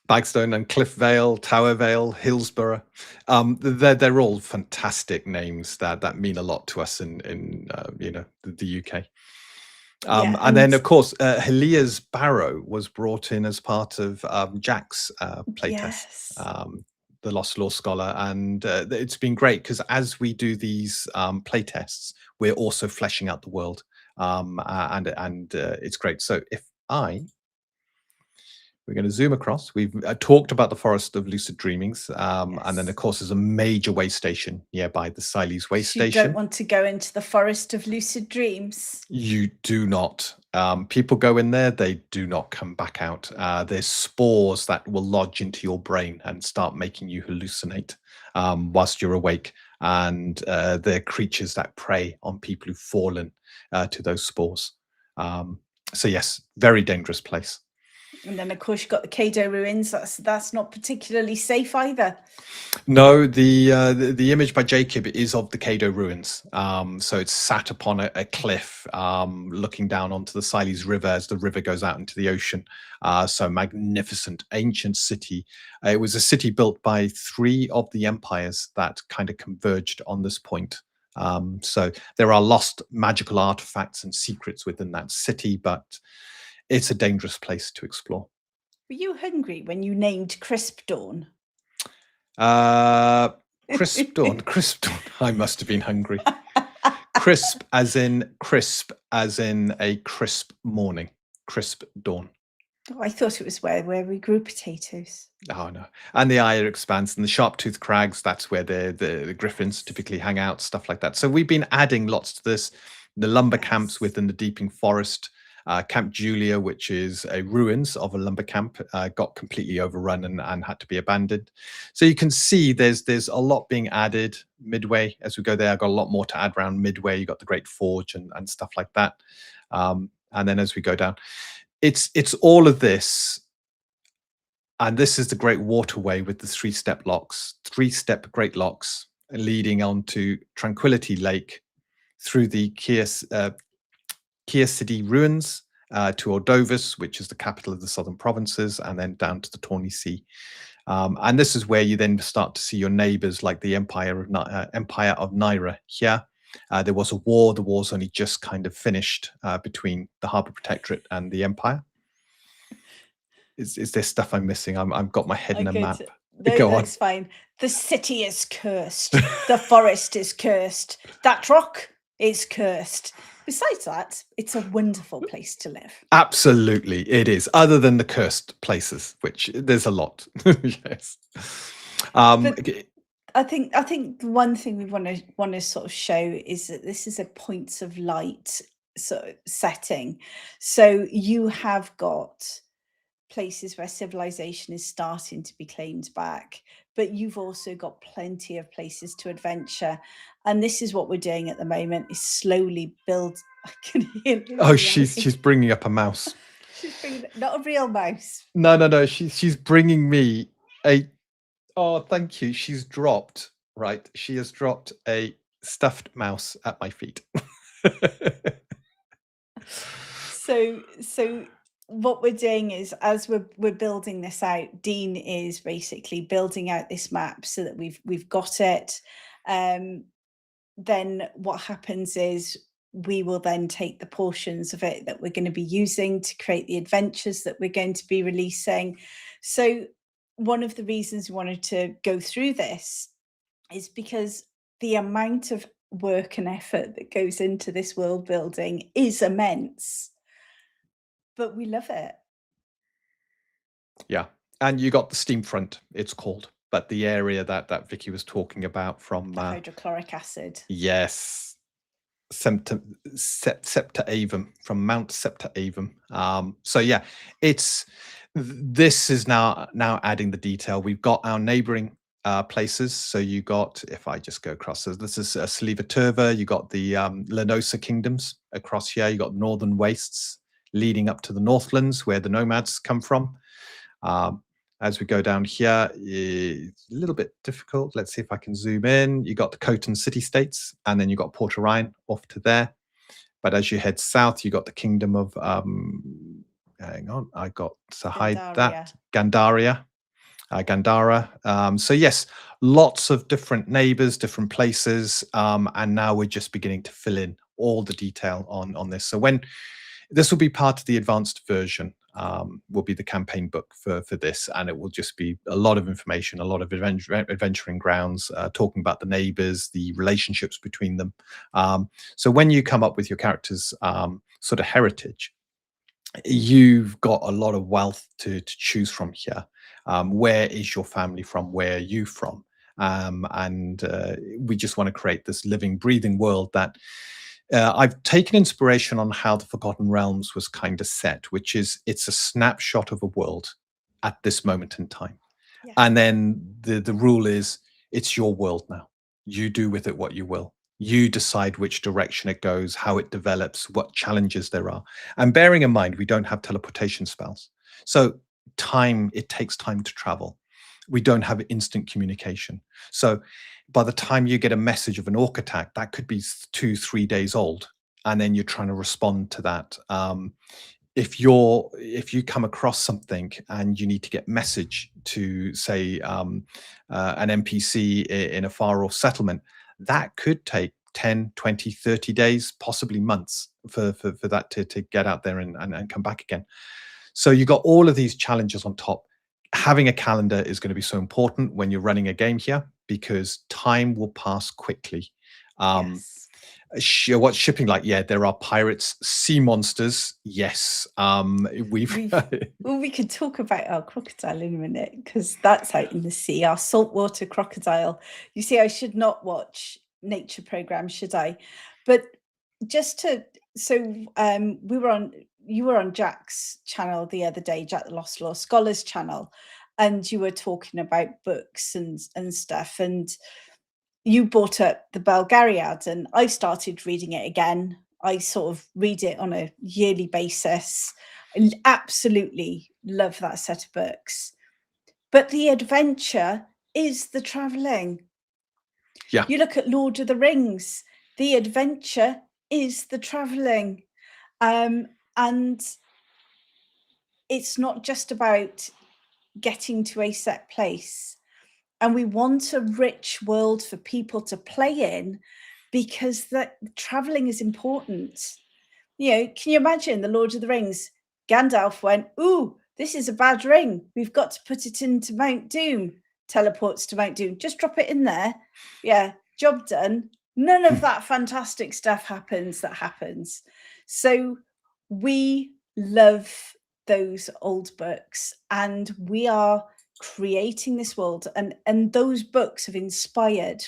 Bagstone and Cliff Vale, Tower Vale, Hillsborough. They're all fantastic names that mean a lot to us in the UK. And then, of course, Helia's Barrow was brought in as part of Jack's playtest, the Lost Law Scholar. And it's been great because as we do these playtests, we're also fleshing out the world. And it's great. So we're going to zoom across. We've talked about the Forest of Lucid Dreamings. And then, of course, there's a major way station nearby, the Sileys Way Station. You don't want to go into the Forest of Lucid Dreams. You do not. People go in there, they do not come back out. There's spores that will lodge into your brain and start making you hallucinate whilst you're awake. And they're creatures that prey on people who've fallen to those spores. So yes, very dangerous place. And then, of course, you've got the Cado ruins. That's not particularly safe either. No, the image by Jacob is of the Cado ruins. So it's sat upon a cliff, looking down onto the Sileys River as the river goes out into the ocean. So magnificent, ancient city. It was a city built by 3 of the empires that kind of converged on this point. So there are lost magical artifacts and secrets within that city, but it's a dangerous place to explore. Were you hungry when you named Crisp Dawn? Crisp Dawn. I must have been hungry. Crisp as in a crisp morning. Crisp Dawn. Oh, I thought it was where we grew potatoes. Oh no. And the Ire Expanse and the Sharp-Toothed Crags, that's where the griffins typically hang out, stuff like that. So we've been adding lots to this. The lumber camps Yes. within the Deeping Forest, Camp Julia, which is a ruins of a lumber camp, got completely overrun and had to be abandoned. So you can see there's a lot being added midway as we go there. I've got a lot more to add around midway. You got the Great Forge and stuff like that. And then as we go down, it's all of this. And this is the Great Waterway with the three-step locks, three-step Great Locks leading on to Tranquility Lake through the Kiev City ruins to Ordovus, which is the capital of the southern provinces, and then down to the Tawny Sea. And this is where you then start to see your neighbors like the Empire of Naira here. There was a war. The war's only just kind of finished between the Harbour Protectorate and the Empire. Is there stuff I'm missing? I've got my head in a map. No, Go on. that's fine. The city is cursed. The forest is cursed. That rock is cursed. Besides that, it's a wonderful place to live. Absolutely, it is. Other than the cursed places, which there's a lot. Yes. But I think the one thing we want to sort of show is that this is a points of light sort of setting. So you have got places where civilization is starting to be claimed back, but you've also got plenty of places to adventure. And this is what we're doing at the moment, is slowly build. I can hear Lily Oh, she's yelling. bringing up a mouse. She's bringing not a real mouse. No. She's bringing me a. Oh, thank you. She's dropped. Right, she has dropped a stuffed mouse at my feet. So what we're doing is, as we're building this out, Dean is basically building out this map so that we've got it. Then what happens is we will then take the portions of it that we're going to be using to create the adventures that we're going to be releasing. So one of the reasons we wanted to go through this is because the amount of work and effort that goes into this world building is immense, but we love it. Yeah, and you got the steam front, it's called, but the area that Vicky was talking about from The hydrochloric acid. Yes, Septa Avum, from Mount Septa Avum. So yeah, this is now adding the detail. We've got our neighboring places. So you got, if I just go across, so this is Sliva Turva, you got the Lenosa kingdoms across here, you got northern wastes leading up to the Northlands where the nomads come from. As we go down here, it's a little bit difficult. Let's see if I can zoom in. You got the Khotan city-states, and then you got Port Orion off to there. But as you head south, you got the kingdom of, hang on, I got to hide that, Gandhara. So yes, lots of different neighbors, different places, and now we're just beginning to fill in all the detail on this. So when this will be part of the advanced version, will be the campaign book for this, and it will just be a lot of information, a lot of adventuring grounds, talking about the neighbors, the relationships between them. So when you come up with your character's sort of heritage, you've got a lot of wealth to choose from here. Where is your family from? Where are you from? And we just want to create this living, breathing world that I've taken inspiration on how the Forgotten Realms was kind of set, which is it's a snapshot of a world at this moment in time. Yes. And then the rule is it's your world now. You do with it what you will. You decide which direction it goes, how it develops, what challenges there are. And bearing in mind, we don't have teleportation spells. So it takes time to travel. We don't have instant communication. So by the time you get a message of an orc attack, that could be 2-3 days old. And then you're trying to respond to that. If you come across something and you need to get message to, say, an NPC in a far off settlement, that could take 10, 20, 30 days, possibly months for that to get out there and come back again. So you got all of these challenges on top. Having a calendar is going to be so important when you're running a game here, because time will pass quickly. Yes. What's shipping like? Yeah, there are pirates, sea monsters. Yes. Well, we could talk about our crocodile in a minute, because that's out in the sea, our saltwater crocodile. You see, I should not watch nature programs, should I? But just to so we were on you were on Jack's channel the other day, Jack the Lost Law Scholars channel, and you were talking about books and stuff, and you brought up the Belgariad, and I started reading it again. I sort of read it on a yearly basis. I absolutely love that set of books. But the adventure is the traveling. Yeah. You look at Lord of the Rings, the adventure is the traveling. And it's not just about getting to a set place. And we want a rich world for people to play in because that traveling is important. You know, can you imagine the Lord of the Rings? Gandalf went, "Ooh, this is a bad ring. We've got to put it into Mount Doom." Teleports to Mount Doom. Just drop it in there. Yeah, job done. None of that fantastic stuff happens that happens. So we love those old books, and we are creating this world, and those books have inspired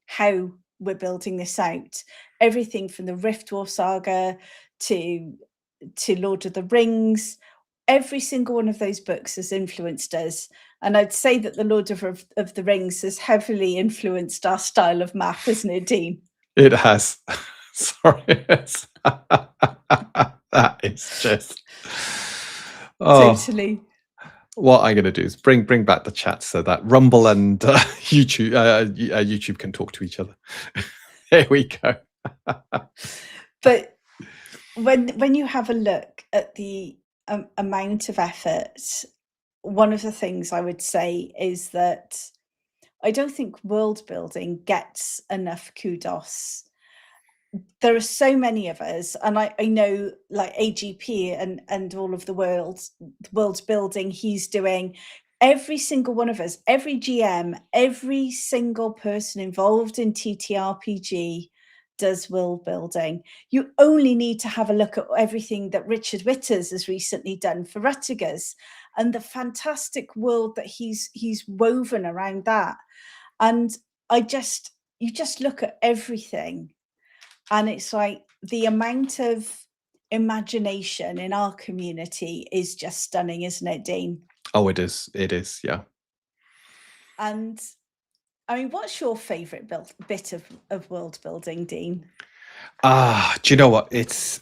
how we're building this out. Everything from the Rift Dwarf saga to Lord of the Rings, every single one of those books has influenced us. And I'd say that the Lord of the Rings has heavily influenced our style of map, isn't it, Dean? It has. Sorry. That is just. Oh, Totally. what I'm going to do is bring back the chat so that Rumble and YouTube can talk to each other. There we go. But when you have a look at the amount of effort, one of the things I would say is that I don't think world building gets enough kudos. There are so many of us, and I know like AGP and all of the world's building he's doing. Every single one of us, every GM, every single person involved in TTRPG does world building. You only need to have a look at everything that Richard Witters has recently done for Ruttigers and the fantastic world that he's woven around that. And you just look at everything, and it's like the amount of imagination in our community is just stunning, isn't it, Dean? Oh, it is. It is. Yeah. And I mean, what's your favorite bit of world building, Dean? Do you know what? It's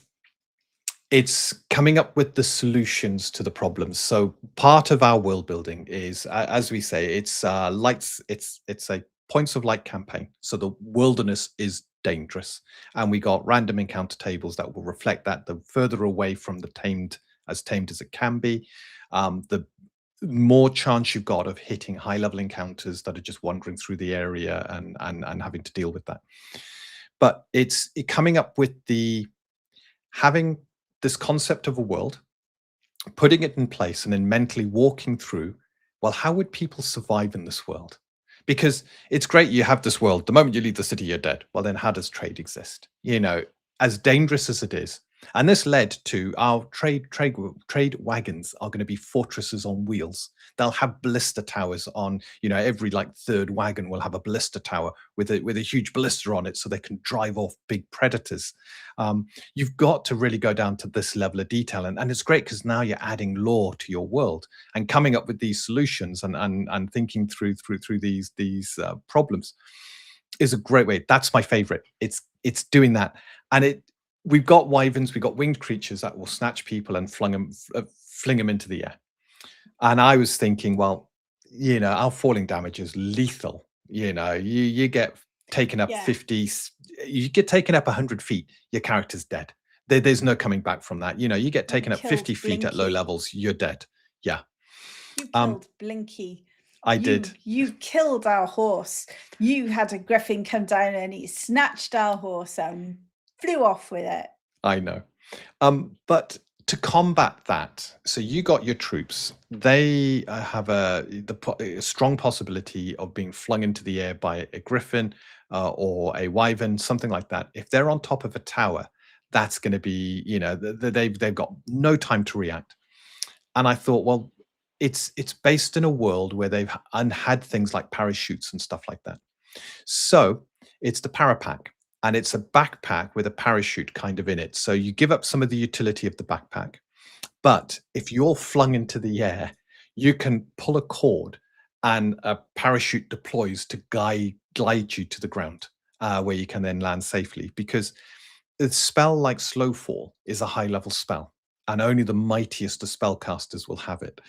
coming up with the solutions to the problems. So part of our world building is, as we say, it's lights. It's a points of light campaign. So the wilderness is dangerous, and we got random encounter tables that will reflect that. The further away from the tamed as it can be, the more chance you've got of hitting high level encounters that are just wandering through the area and having to deal with that. But it's coming up with having this concept of a world, putting it in place, and then mentally walking through, well, how would people survive in this world? Because it's great you have this world. The moment you leave the city, you're dead. Well, then how does trade exist? You know, as dangerous as it is. And this led to our trade wagons are going to be fortresses on wheels. They'll have ballista towers on, every like third wagon will have a ballista tower with a huge ballista on it, so they can drive off big predators. You've got to really go down to this level of detail, and it's great because now you're adding lore to your world and coming up with these solutions and thinking through these problems is a great way. That's my favorite. It's doing that, and we've got wyverns, we've got winged creatures that will snatch people and fling them into the air. And I was thinking, well, our falling damage is lethal. You get taken up 50, you get taken up 100 feet, your character's dead. There's no coming back from that. You get taken up 50 feet at low levels, you're dead. Yeah. You killed Blinky. I did. You killed our horse. You had a griffin come down and he snatched our horse and flew off with it. I know. But to combat that, so you got your troops. They have a strong possibility of being flung into the air by a griffin or a wyvern, something like that. If they're on top of a tower, that's going to be, they've got no time to react. And I thought, well, it's based in a world where they've had things like parachutes and stuff like that. So it's the parapack. and it's a backpack with a parachute kind of in it. So you give up some of the utility of the backpack, but if you're flung into the air, you can pull a cord and a parachute deploys to glide you to the ground, where you can then land safely. Because a spell like Slow Fall is a high level spell, and only the mightiest of spellcasters will have it.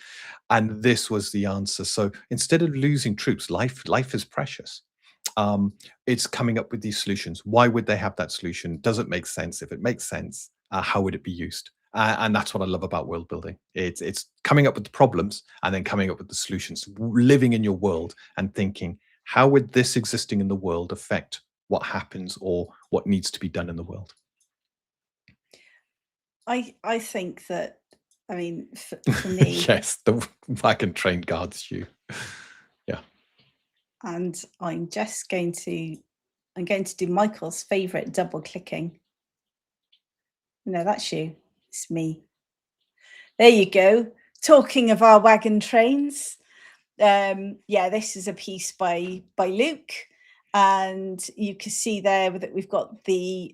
And this was the answer. So instead of losing troops, life is precious. It's coming up with these solutions. Why would they have that solution? Does it make sense? If it makes sense, how would it be used? And that's what I love about world building. It's coming up with the problems and then coming up with the solutions. Living in your world and thinking, how would this existing in the world affect what happens or what needs to be done in the world? I think that, I mean, for me, Yes, the wagon train guards you. Yeah. and I'm going to do Michael's favorite double clicking. No, that's you. It's me. There you go. Talking of our wagon trains, yeah, this is a piece by Luke, and you can see there that we've got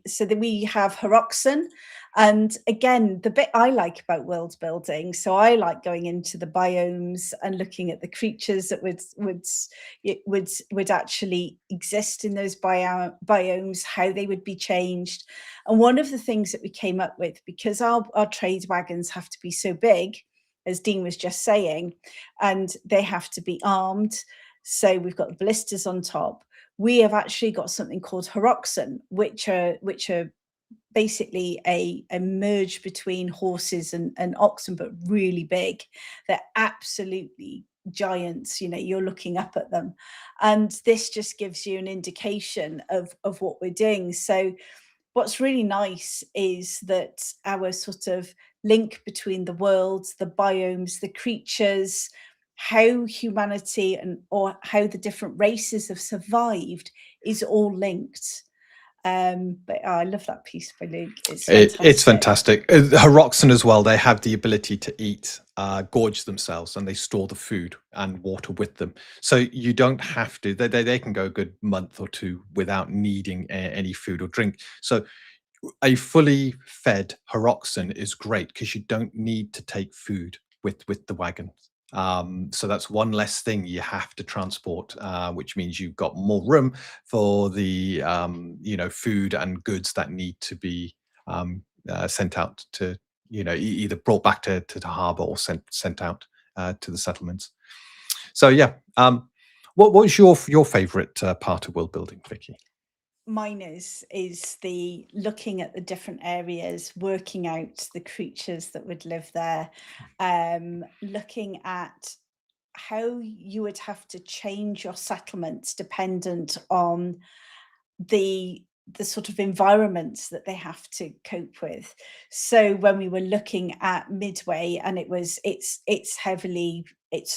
so that we have Heroxen, and again, the bit I like about world building. So I like going into the biomes and looking at the creatures that would actually exist in those biomes, how they would be changed. And one of the things that we came up with, because our trade wagons have to be so big, as Dean was just saying, and they have to be armed. So we've got the ballistas on top. We have actually got something called Heroxen, which are basically a merge between horses and oxen, but really big. They're absolutely giants. You know, you're looking up at them, and this just gives you an indication of what we're doing. So what's really nice is that our sort of link between the worlds, the biomes, the creatures, how humanity or how the different races have survived is all linked. But I love that piece by Luke. It's It's fantastic. fantastic. Heroxen as well, they have the ability to eat, gorge themselves, and they store the food and water with them. So you don't have to, they can go a good month or two without needing any food or drink. So a fully fed Heroxen is great because you don't need to take food with the wagon. So that's one less thing you have to transport, which means you've got more room for the food and goods that need to be sent out to either brought back to the harbour or sent out to the settlements. So yeah, what was your favourite part of world building, Vicky? Mine is the looking at the different areas, working out the creatures that would live there, looking at how you would have to change your settlements dependent on the sort of environments that they have to cope with. So when we were looking at Midway, and it's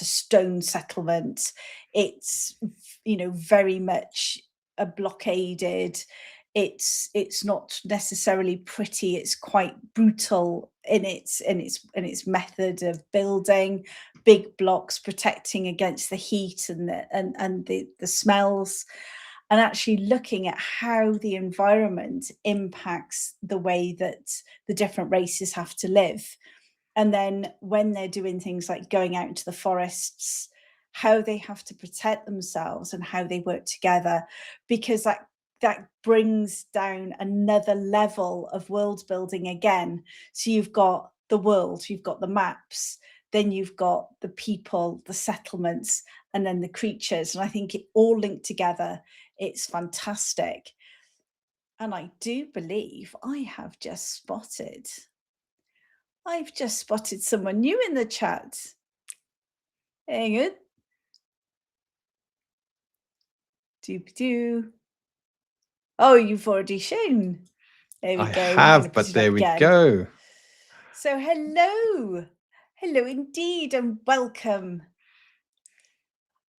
a stone settlement. It's very much a blockaded. It's not necessarily pretty. It's quite brutal in its method of building. Big blocks protecting against the heat and the smells, and actually looking at how the environment impacts the way that the different races have to live. And then when they're doing things like going out into the forests, how they have to protect themselves and how they work together, because that brings down another level of world building again. So you've got the world, you've got the maps, then you've got the people, the settlements, and then the creatures. And I think it all linked together. It's fantastic. And I do believe I've just spotted someone new in the chat. Hang on. Doop-doo. Oh, you've already shown. There we I go. I'm gonna have, put but it up there we again. go. So hello. Hello indeed, and welcome.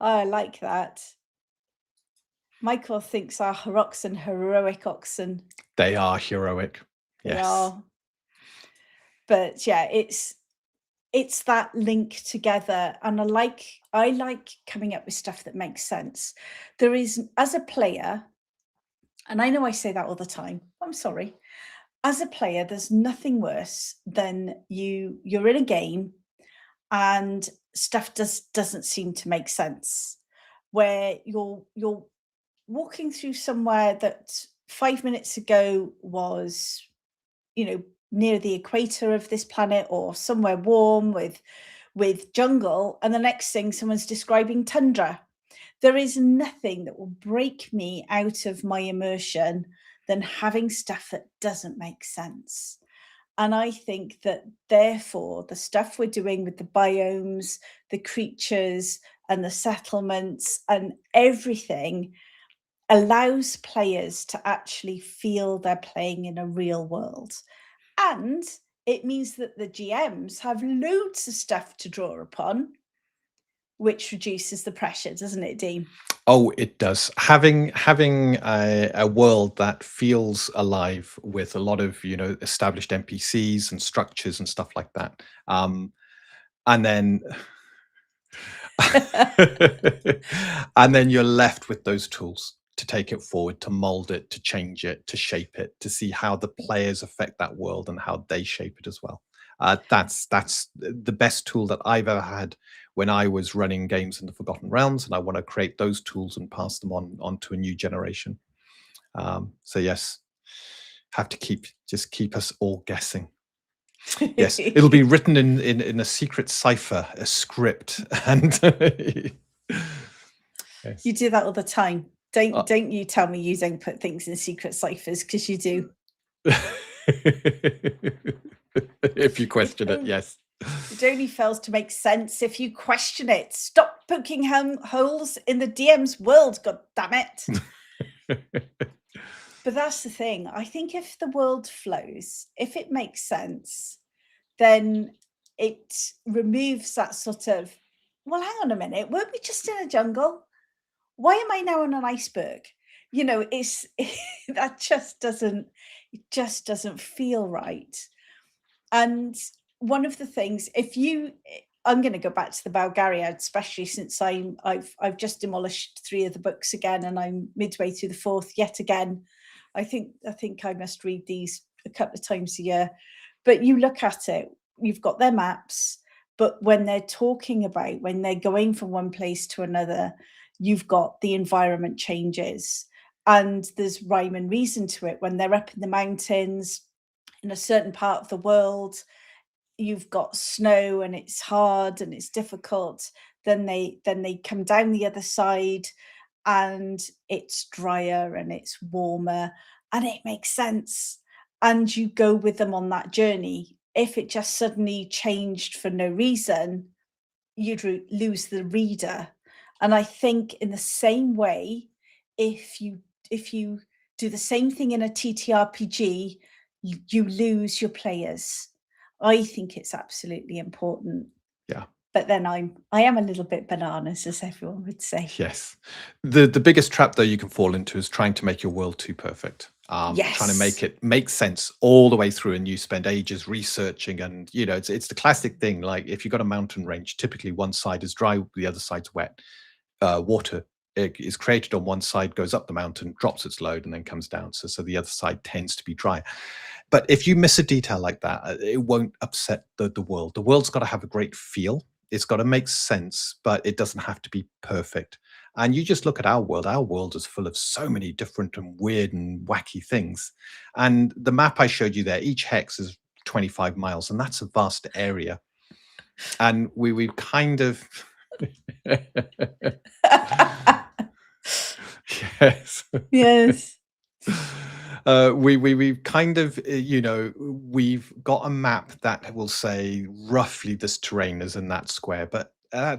I like that. Michael thinks our Heroxen heroic oxen. They are heroic. They Yes. are. But yeah, it's that link together, and I like coming up with stuff that makes sense. There is, as a player, And I know I say that all the time. I'm sorry. As a player, there's nothing worse than you're in a game and stuff doesn't seem to make sense. Where you're walking through somewhere that 5 minutes ago was, near the equator of this planet or somewhere warm with jungle, and the next thing someone's describing tundra. There is nothing that will break me out of my immersion than having stuff that doesn't make sense. And I think that therefore the stuff we're doing with the biomes, the creatures and the settlements and everything allows players to actually feel they're playing in a real world. And it means that the GMs have loads of stuff to draw upon, which reduces the pressure, doesn't it, Dean? Oh, it does. Having a world that feels alive with a lot of established NPCs and structures and stuff like that, and then and then you're left with those tools to take it forward, to mold it, to change it, to shape it, to see how the players affect that world and how they shape it as well. That's the best tool that I've ever had when I was running games in the Forgotten Realms, and I want to create those tools and pass them on to a new generation. So yes, have to keep us all guessing. Yes, it'll be written in a secret cipher, a script, and yes. You do that all the time. Don't you tell me you don't put things in secret ciphers, because you do. If you question it, yes. It only fails to make sense if you question it. Stop poking holes in the DM's world, god damn it. But that's the thing. I think if the world flows, if it makes sense, then it removes that sort of, well, hang on a minute, weren't we just in a jungle? Why am I now on an iceberg? It's that it just doesn't feel right. And one of the things, I'm going to go back to the Bulgaria, especially since I've just demolished 3 of the books again, and I'm midway through the 4th yet again. I think I must read these a couple of times a year. But you look at it, you've got their maps, but when they're talking about when they're going from one place to another, you've got the environment changes, and there's rhyme and reason to it. When they're up in the mountains in a certain part of the world, you've got snow and it's hard and it's difficult. Then they come down the other side and it's drier and it's warmer, and it makes sense. And you go with them on that journey. If it just suddenly changed for no reason, you'd lose the reader. And I think in the same way, if you do the same thing in a TTRPG, you lose your players. I think it's absolutely important. Yeah. But then I am a little bit bananas, as everyone would say. Yes. The biggest trap though you can fall into is trying to make your world too perfect. Yes. Trying to make it make sense all the way through, and you spend ages researching, and it's the classic thing. Like if you've got a mountain range, typically one side is dry, the other side's wet. Water is created on one side, goes up the mountain, drops its load, and then comes down. So the other side tends to be dry. But if you miss a detail like that, it won't upset the world. The world's got to have a great feel. It's got to make sense, but it doesn't have to be perfect. And you just look at our world. Our world is full of so many different and weird and wacky things. And the map I showed you there, each hex is 25 miles, and that's a vast area. And we've kind of... Yes. Yes. We've kind of, we've got a map that will say roughly this terrain is in that square, but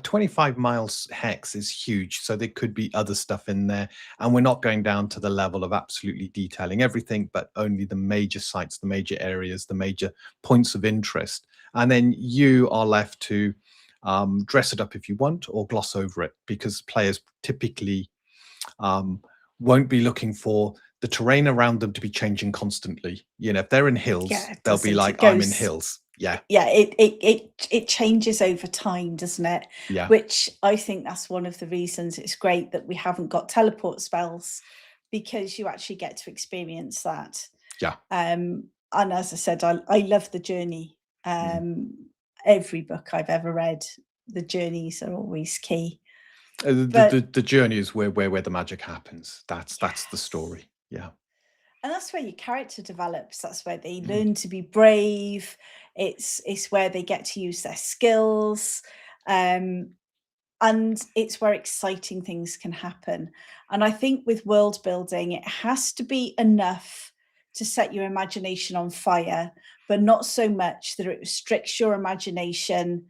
25 miles hex is huge. So there could be other stuff in there. And we're not going down to the level of absolutely detailing everything, but only the major sites, the major areas, the major points of interest. And then you are left to dress it up if you want, or gloss over it, because players typically won't be looking for the terrain around them to be changing constantly. If they're in hills, they'll be like, I'm in hills. Yeah. Yeah, it changes over time, doesn't it? Yeah. Which I think that's one of the reasons it's great that we haven't got teleport spells, because you actually get to experience that. Yeah. And as I said, I love the journey. Every book I've ever read, the journeys are always key. The journey is where the magic happens. That's the Yes. story. Yeah. And that's where your character develops. That's where they learn to be brave. It's where they get to use their skills. And it's where exciting things can happen. And I think with world building, it has to be enough to set your imagination on fire, but not so much that it restricts your imagination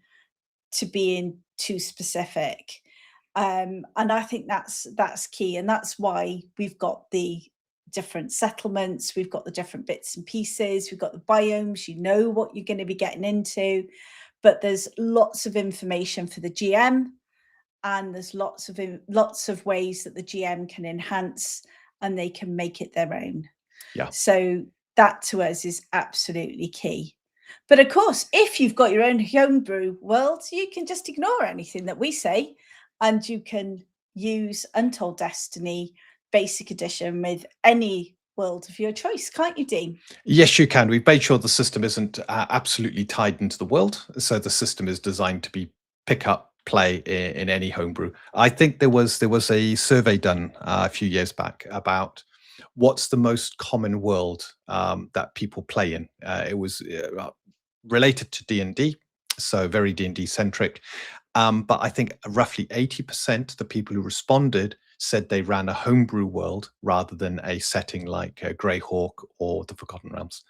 to being too specific. And I think that's key. And that's why we've got the different settlements, we've got the different bits and pieces, we've got the biomes, you know what you're going to be getting into, but there's lots of information for the GM, and there's lots of ways that the GM can enhance and they can make it their own. Yeah. So that to us is absolutely key. But of course, if you've got your own homebrew world, you can just ignore anything that we say, and you can use Untold Destiny Basic Edition with any world of your choice, can't you, Dean? Yes, you can. We've made sure the system isn't absolutely tied into the world, so the system is designed to be pick up, play in any homebrew. I think there was a survey done a few years back about what's the most common world that people play in. It was related to D&D, so very D&D centric. But I think roughly 80% of the people who responded said they ran a homebrew world rather than a setting like Greyhawk or the Forgotten Realms.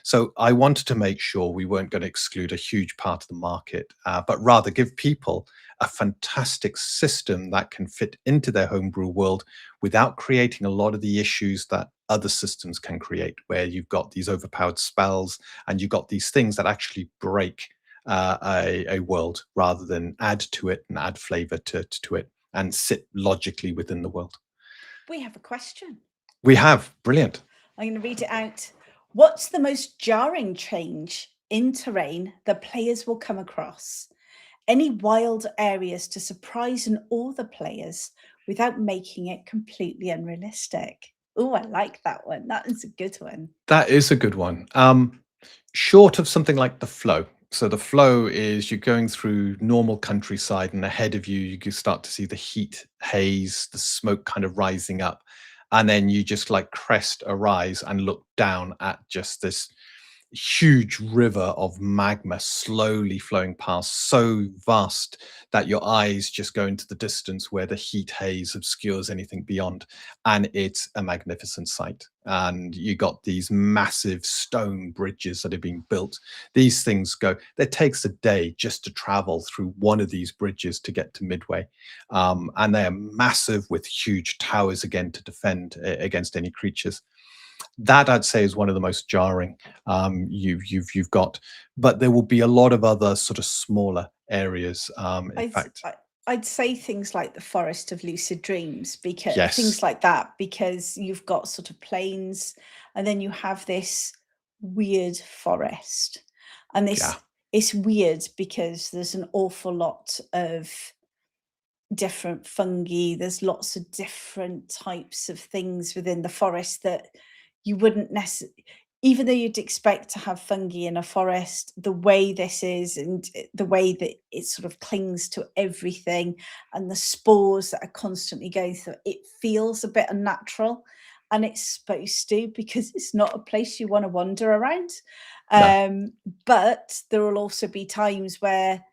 So I wanted to make sure we weren't going to exclude a huge part of the market, but rather give people a fantastic system that can fit into their homebrew world without creating a lot of the issues that other systems can create, where you've got these overpowered spells and you've got these things that actually break a world rather than add to it and add flavor to it and sit logically within the world. We have a question. We have. Brilliant. I'm going to read it out. What's the most jarring change in terrain that players will come across? Any wild areas to surprise and awe the players without making it completely unrealistic? Oh, I like that one. That is a good one. That is a good one. Short of something like the flow. So the flow is you're going through normal countryside, and ahead of you, you can start to see the heat, haze, the smoke kind of rising up. And then you just like crest a rise and look down at just this huge river of magma slowly flowing past, so vast that your eyes just go into the distance where the heat haze obscures anything beyond. And it's a magnificent sight. And you got these massive stone bridges that are being built. These things go, it takes a day just to travel through one of these bridges to get to Midway. And they are massive with huge towers again to defend against any creatures. That I'd say is one of the most jarring you've got, but there will be a lot of other sort of smaller areas. In fact, I'd say things like the Forest of Lucid Dreams, because yes, things like that, because you've got sort of plains, and then you have this weird forest, and this yeah, it's weird because there's an awful lot of different fungi. There's lots of different types of things within the forest that you wouldn't necessarily, even though you'd expect to have fungi in a forest, the way this is, and the way that it sort of clings to everything, and the spores that are constantly going through, it feels a bit unnatural. And it's supposed to, because it's not a place you want to wander around. no, But there will also be times where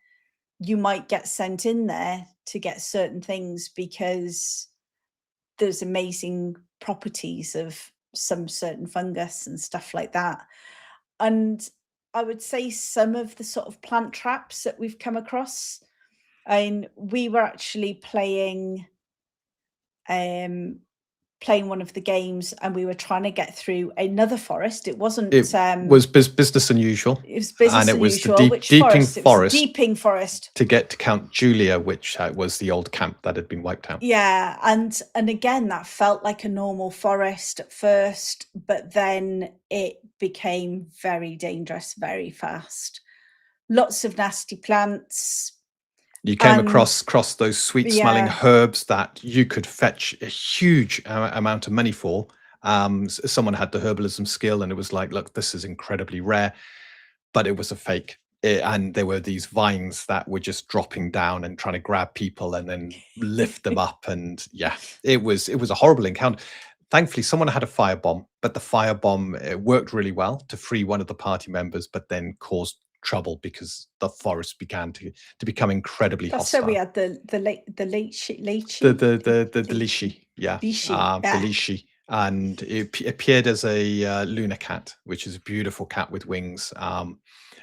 you might get sent in there to get certain things because there's amazing properties of some certain fungus and stuff like that. And I would say some of the sort of plant traps that we've come across. And we were actually um playing one of the games, and we were trying to get through another forest. It wasn't it was business unusual, it was and business it was the unusual. Which deeping forest? It was forest Deeping Forest. to get to Count Julia, which was the old camp that had been wiped out. Yeah, and again, that felt like a normal forest at first, but then it became very dangerous very fast. Lots of nasty plants, You came And across those sweet smelling yeah, herbs that you could fetch a huge amount of money for. Someone had the herbalism skill, and it was like, look, this is incredibly rare, but it was a fake. And there were these vines that were just dropping down and trying to grab people and then lift them up. And yeah, it was a horrible encounter. Thankfully, someone had a firebomb, but the firebomb worked really well to free one of the party members, but then caused trouble because the forest began to become incredibly that's so we hostile. had the The Lishi, yeah, Lishi, the yeah. Lishi, and it appeared as a lunar cat, which is a beautiful cat with wings.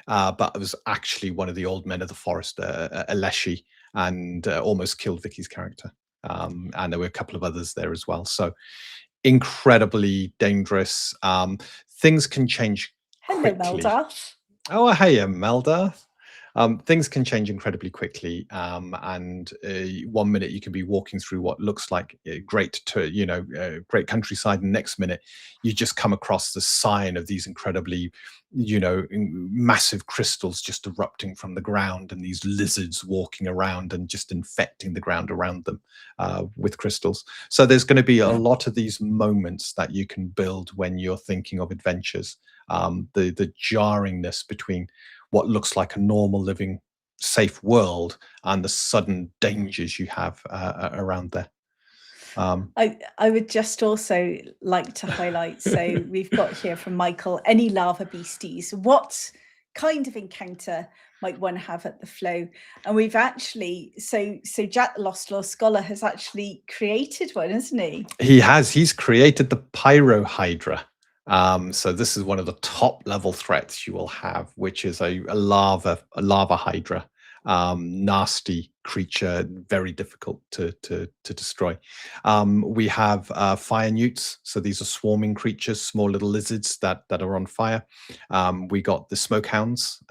But it was actually one of the old men of the forest, a Leshy, and almost killed Vicky's character. And there were a couple of others there as well. So incredibly dangerous. Things can change Hello, quickly. Meldarth. Oh, hey, Imelda. Things can change incredibly quickly, and one minute you can be walking through what looks like great countryside, and next minute you just come across the sign of these incredibly, massive crystals just erupting from the ground, and these lizards walking around and just infecting the ground around them with crystals. So there's going to be a lot of these moments that you can build when you're thinking of adventures. The jarringness between what looks like a normal living safe world and the sudden dangers you have around there. I would just also like to highlight, so we've got here from Michael, any lava beasties? What kind of encounter might one have at the flow? And we've actually, so Jack the Lost Law Scholar has actually created one, hasn't he? He's created the Pyrohydra. So this is one of the top level threats you will have, which is a lava hydra. Nasty creature, very difficult to destroy. We have fire newts, so these are swarming creatures, small little lizards that are on fire. We got the smoke hounds,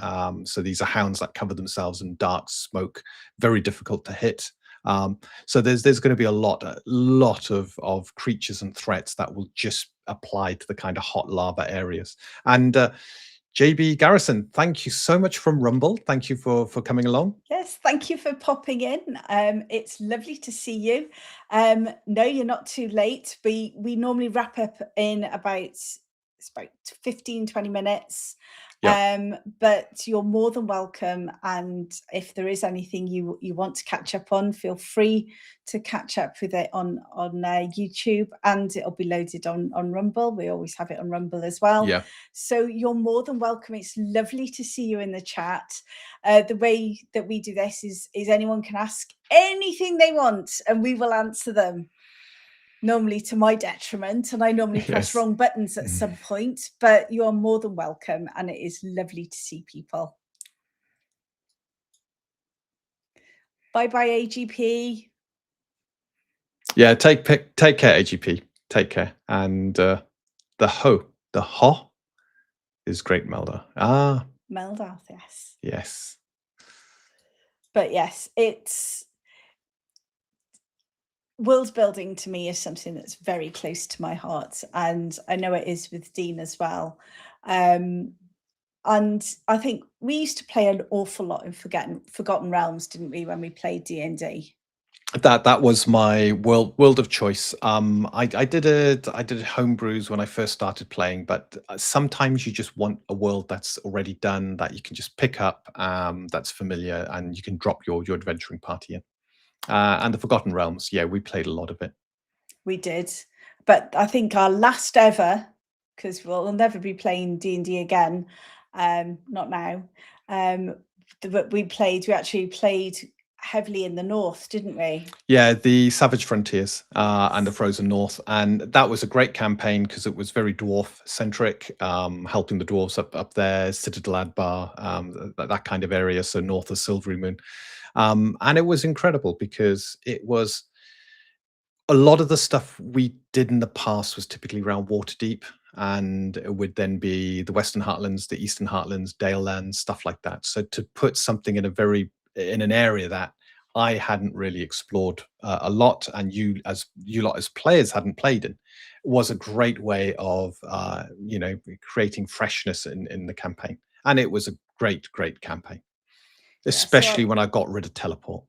so these are hounds that cover themselves in dark smoke, very difficult to hit. So there's going to be a lot of creatures and threats that will just apply to the kind of hot lava areas. And JB Garrison, thank you so much from Rumble. Thank you for coming along. Yes, thank you for popping in. It's lovely to see you. No, you're not too late. We normally wrap up in about 15, 20 minutes. Yeah. But you're more than welcome. And if there is anything you want to catch up on, feel free to catch up with it on YouTube, and it'll be loaded on Rumble. We always have it on Rumble as well. Yeah. So you're more than welcome. It's lovely to see you in the chat. The way that we do this is anyone can ask anything they want and we will answer them. Normally to my detriment, and I normally press wrong buttons at some point, but you are more than welcome, and it is lovely to see people. Bye bye, AGP. Yeah, take care, AGP. Take care. And the ho is great, Melda. Meldarth, yes. Yes. But yes, it's world building to me is something that's very close to my heart, and I know it is with Dean as well. And I think we used to play an awful lot in Forgotten Realms, didn't we, when we played D&D? That was my world of choice. I did homebrews when I first started playing, but sometimes you just want a world that's already done, that you can just pick up, that's familiar, and you can drop your adventuring party in. And the Forgotten Realms, yeah, we played a lot of it. We did, but I think our last ever, because we'll never be playing D&D again, not now. But we actually played heavily in the north, didn't we? Yeah, the Savage Frontiers and the Frozen North, and that was a great campaign because it was very dwarf centric, helping the dwarves up there, Citadel Adbar, that kind of area, so north of Silvery Moon. And it was incredible because it was a lot of the stuff we did in the past was typically around Waterdeep, and it would then be the Western Heartlands, the Eastern Heartlands, Dale Lands, stuff like that. So to put something in an area that I hadn't really explored a lot, and you lot as players hadn't played in, was a great way of creating freshness in the campaign, and it was a great campaign. Yeah, so especially when I got rid of teleport.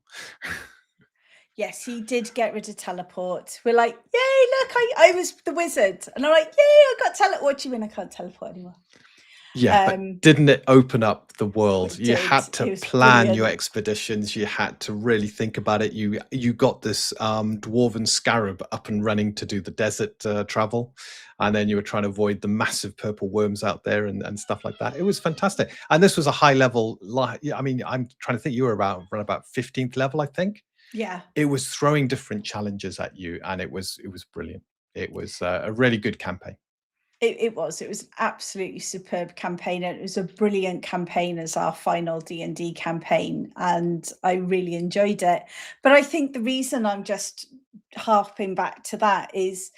yes, he did get rid of teleport. We're like, yay, look, I was the wizard. And I'm like, yay, I got teleport. What do you mean I can't teleport anymore? Yeah, but didn't it open up the world? It You did. had to It was plan your brilliant. expeditions. You had to really think about it. You got this dwarven scarab up and running to do the desert travel, and then you were trying to avoid the massive purple worms out there and stuff like that. It was fantastic. And this was a high level. I mean, I'm trying to think. You were around 15th level, I think. Yeah. It was throwing different challenges at you, and it was brilliant. It was a really good campaign. It was an absolutely superb campaign, and it was a brilliant campaign as our final D&D campaign, and I really enjoyed it. But I think the reason I'm just harping back to that is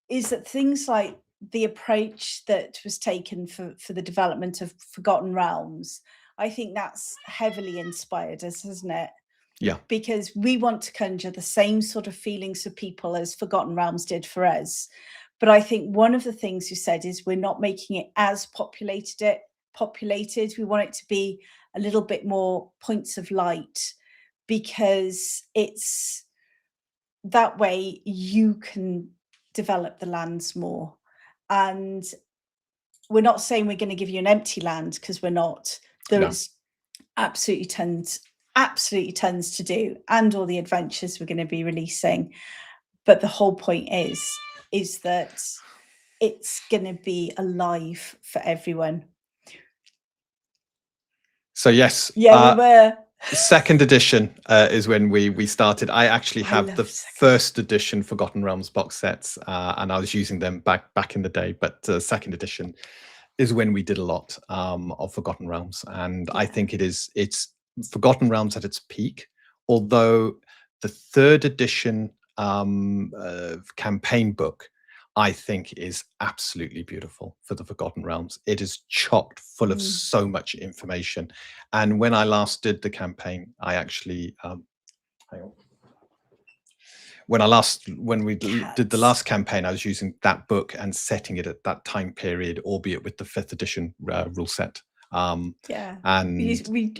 that things like the approach that was taken for the development of Forgotten Realms, I think that's heavily inspired us, hasn't it? Yeah. Because we want to conjure the same sort of feelings for people as Forgotten Realms did for us. But I think one of the things you said is we're not making it as populated. We want it to be a little bit more points of light, because it's that way you can develop the lands more. And we're not saying we're going to give you an empty land, because we're not. There is absolutely tons to do, and all the adventures we're going to be releasing. But the whole point is that it's going to be alive for everyone. So yes, yeah, we were. Second edition is when we started. I actually have the first edition Forgotten Realms box sets, and I was using them back in the day. But second edition is when we did a lot of Forgotten Realms, and I think it's Forgotten Realms at its peak. Although the third edition campaign book, I think, is absolutely beautiful for the Forgotten Realms. It is chocked full of so much information. And when I last did the campaign, I actually hang on. When we did the last campaign, I was using that book and setting it at that time period, albeit with the 5th edition rule set. And we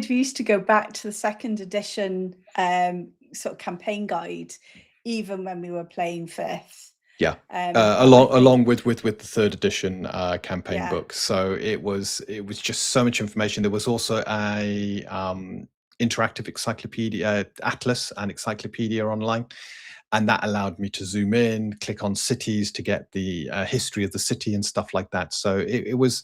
used to go back to the 2nd edition sort of campaign guide, even when we were playing 5th. Along with the 3rd edition campaign book. So it was just so much information. There was also a interactive encyclopedia, atlas and encyclopedia online, and that allowed me to zoom in, click on cities to get the history of the city and stuff like that. So there was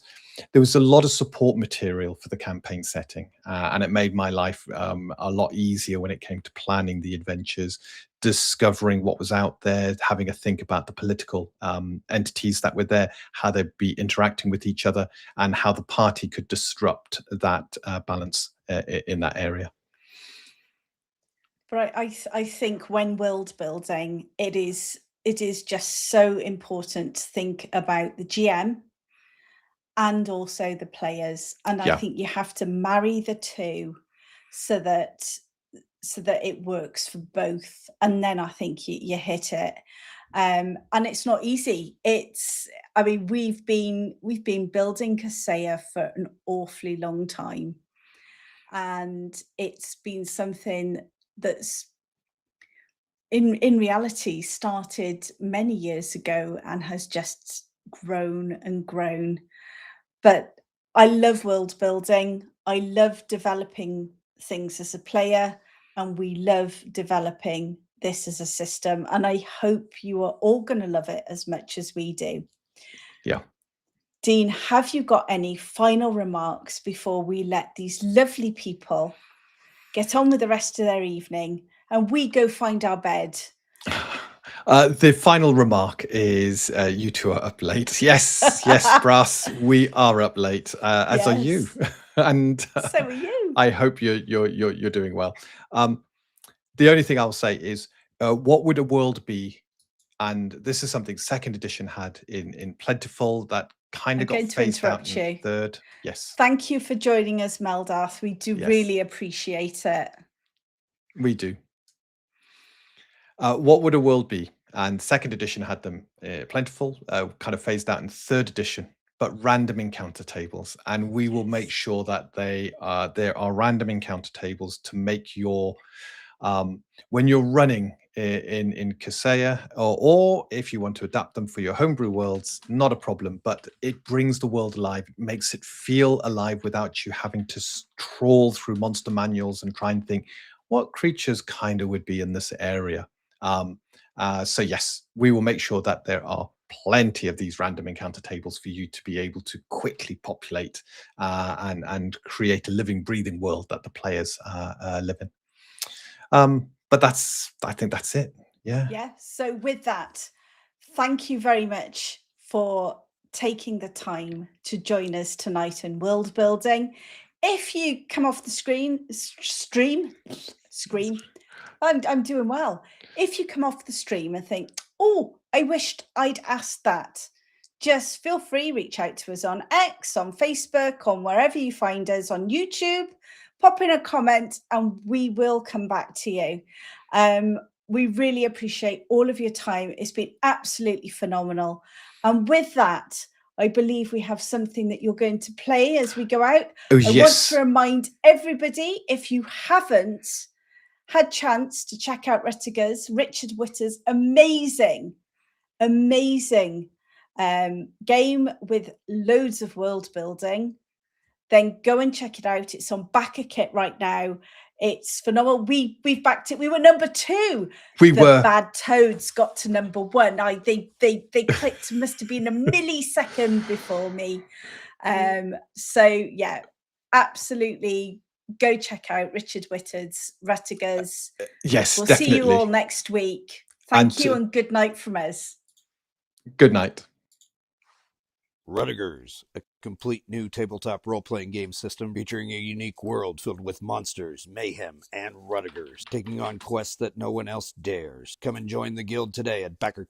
a lot of support material for the campaign setting, and it made my life a lot easier when it came to planning the adventures, discovering what was out there, having a think about the political entities that were there, how they'd be interacting with each other, and how the party could disrupt that balance in that area. But I think when world building, it is just so important to think about the GM and also the players. And I think you have to marry the two so that it works for both. And then I think you hit it. And it's not easy. I mean, we've been building Cesya for an awfully long time. And it's been something that's in reality started many years ago and has just grown and grown. But I love world building. I love developing things as a player, and we love developing this as a system. And I hope you are all going to love it as much as we do. Yeah. Dean, have you got any final remarks before we let these lovely people get on with the rest of their evening and we go find our bed? The final remark is you two are up late. Yes, Brass, we are up late, as are you, and so are you. I hope you're doing well. The only thing I'll say is, what would a world be? And this is something 2nd edition had in Plentiful that kind of got phased out in 3rd. Yes. Thank you for joining us, Meldarth. We do really appreciate it. We do. What would a world be? And 2nd edition had them Plentiful, kind of phased out in 3rd edition. but random encounter tables, and we will make sure that there are random encounter tables to make your when you're running in Cesya, or if you want to adapt them for your homebrew worlds, not a problem, but it brings the world alive. It makes it feel alive without you having to trawl through monster manuals and try and think what creatures kind of would be in this area. So yes, we will make sure that there are plenty of these random encounter tables for you to be able to quickly populate and create a living, breathing world that the players live in. But I think that's it. Yeah. Yeah. So with that, thank you very much for taking the time to join us tonight in world building. If you come off the screen, I'm doing well. If you come off the stream and think, oh, I wished I'd asked that, just feel free, reach out to us on X, on Facebook, on wherever you find us, on YouTube, pop in a comment and we will come back to you. We really appreciate all of your time. It's been absolutely phenomenal. And with that, I believe we have something that you're going to play as we go out. Oh, I want to remind everybody, if you haven't had chance to check out Richard Whitter's amazing game with loads of world building, then go and check it out. It's on Backer Kit right now. It's phenomenal. We've backed it. We were number 2. We were. Bad Toads got to number 1. They clicked, must have been a millisecond before me. So yeah, absolutely go check out Richard Whitter's. Yes, we'll definitely. See you all next week. Thank you and good night from us. Good night. Rudigers, a complete new tabletop role-playing game system featuring a unique world filled with monsters, mayhem, and Rudigers, taking on quests that no one else dares. Come and join the guild today at Backer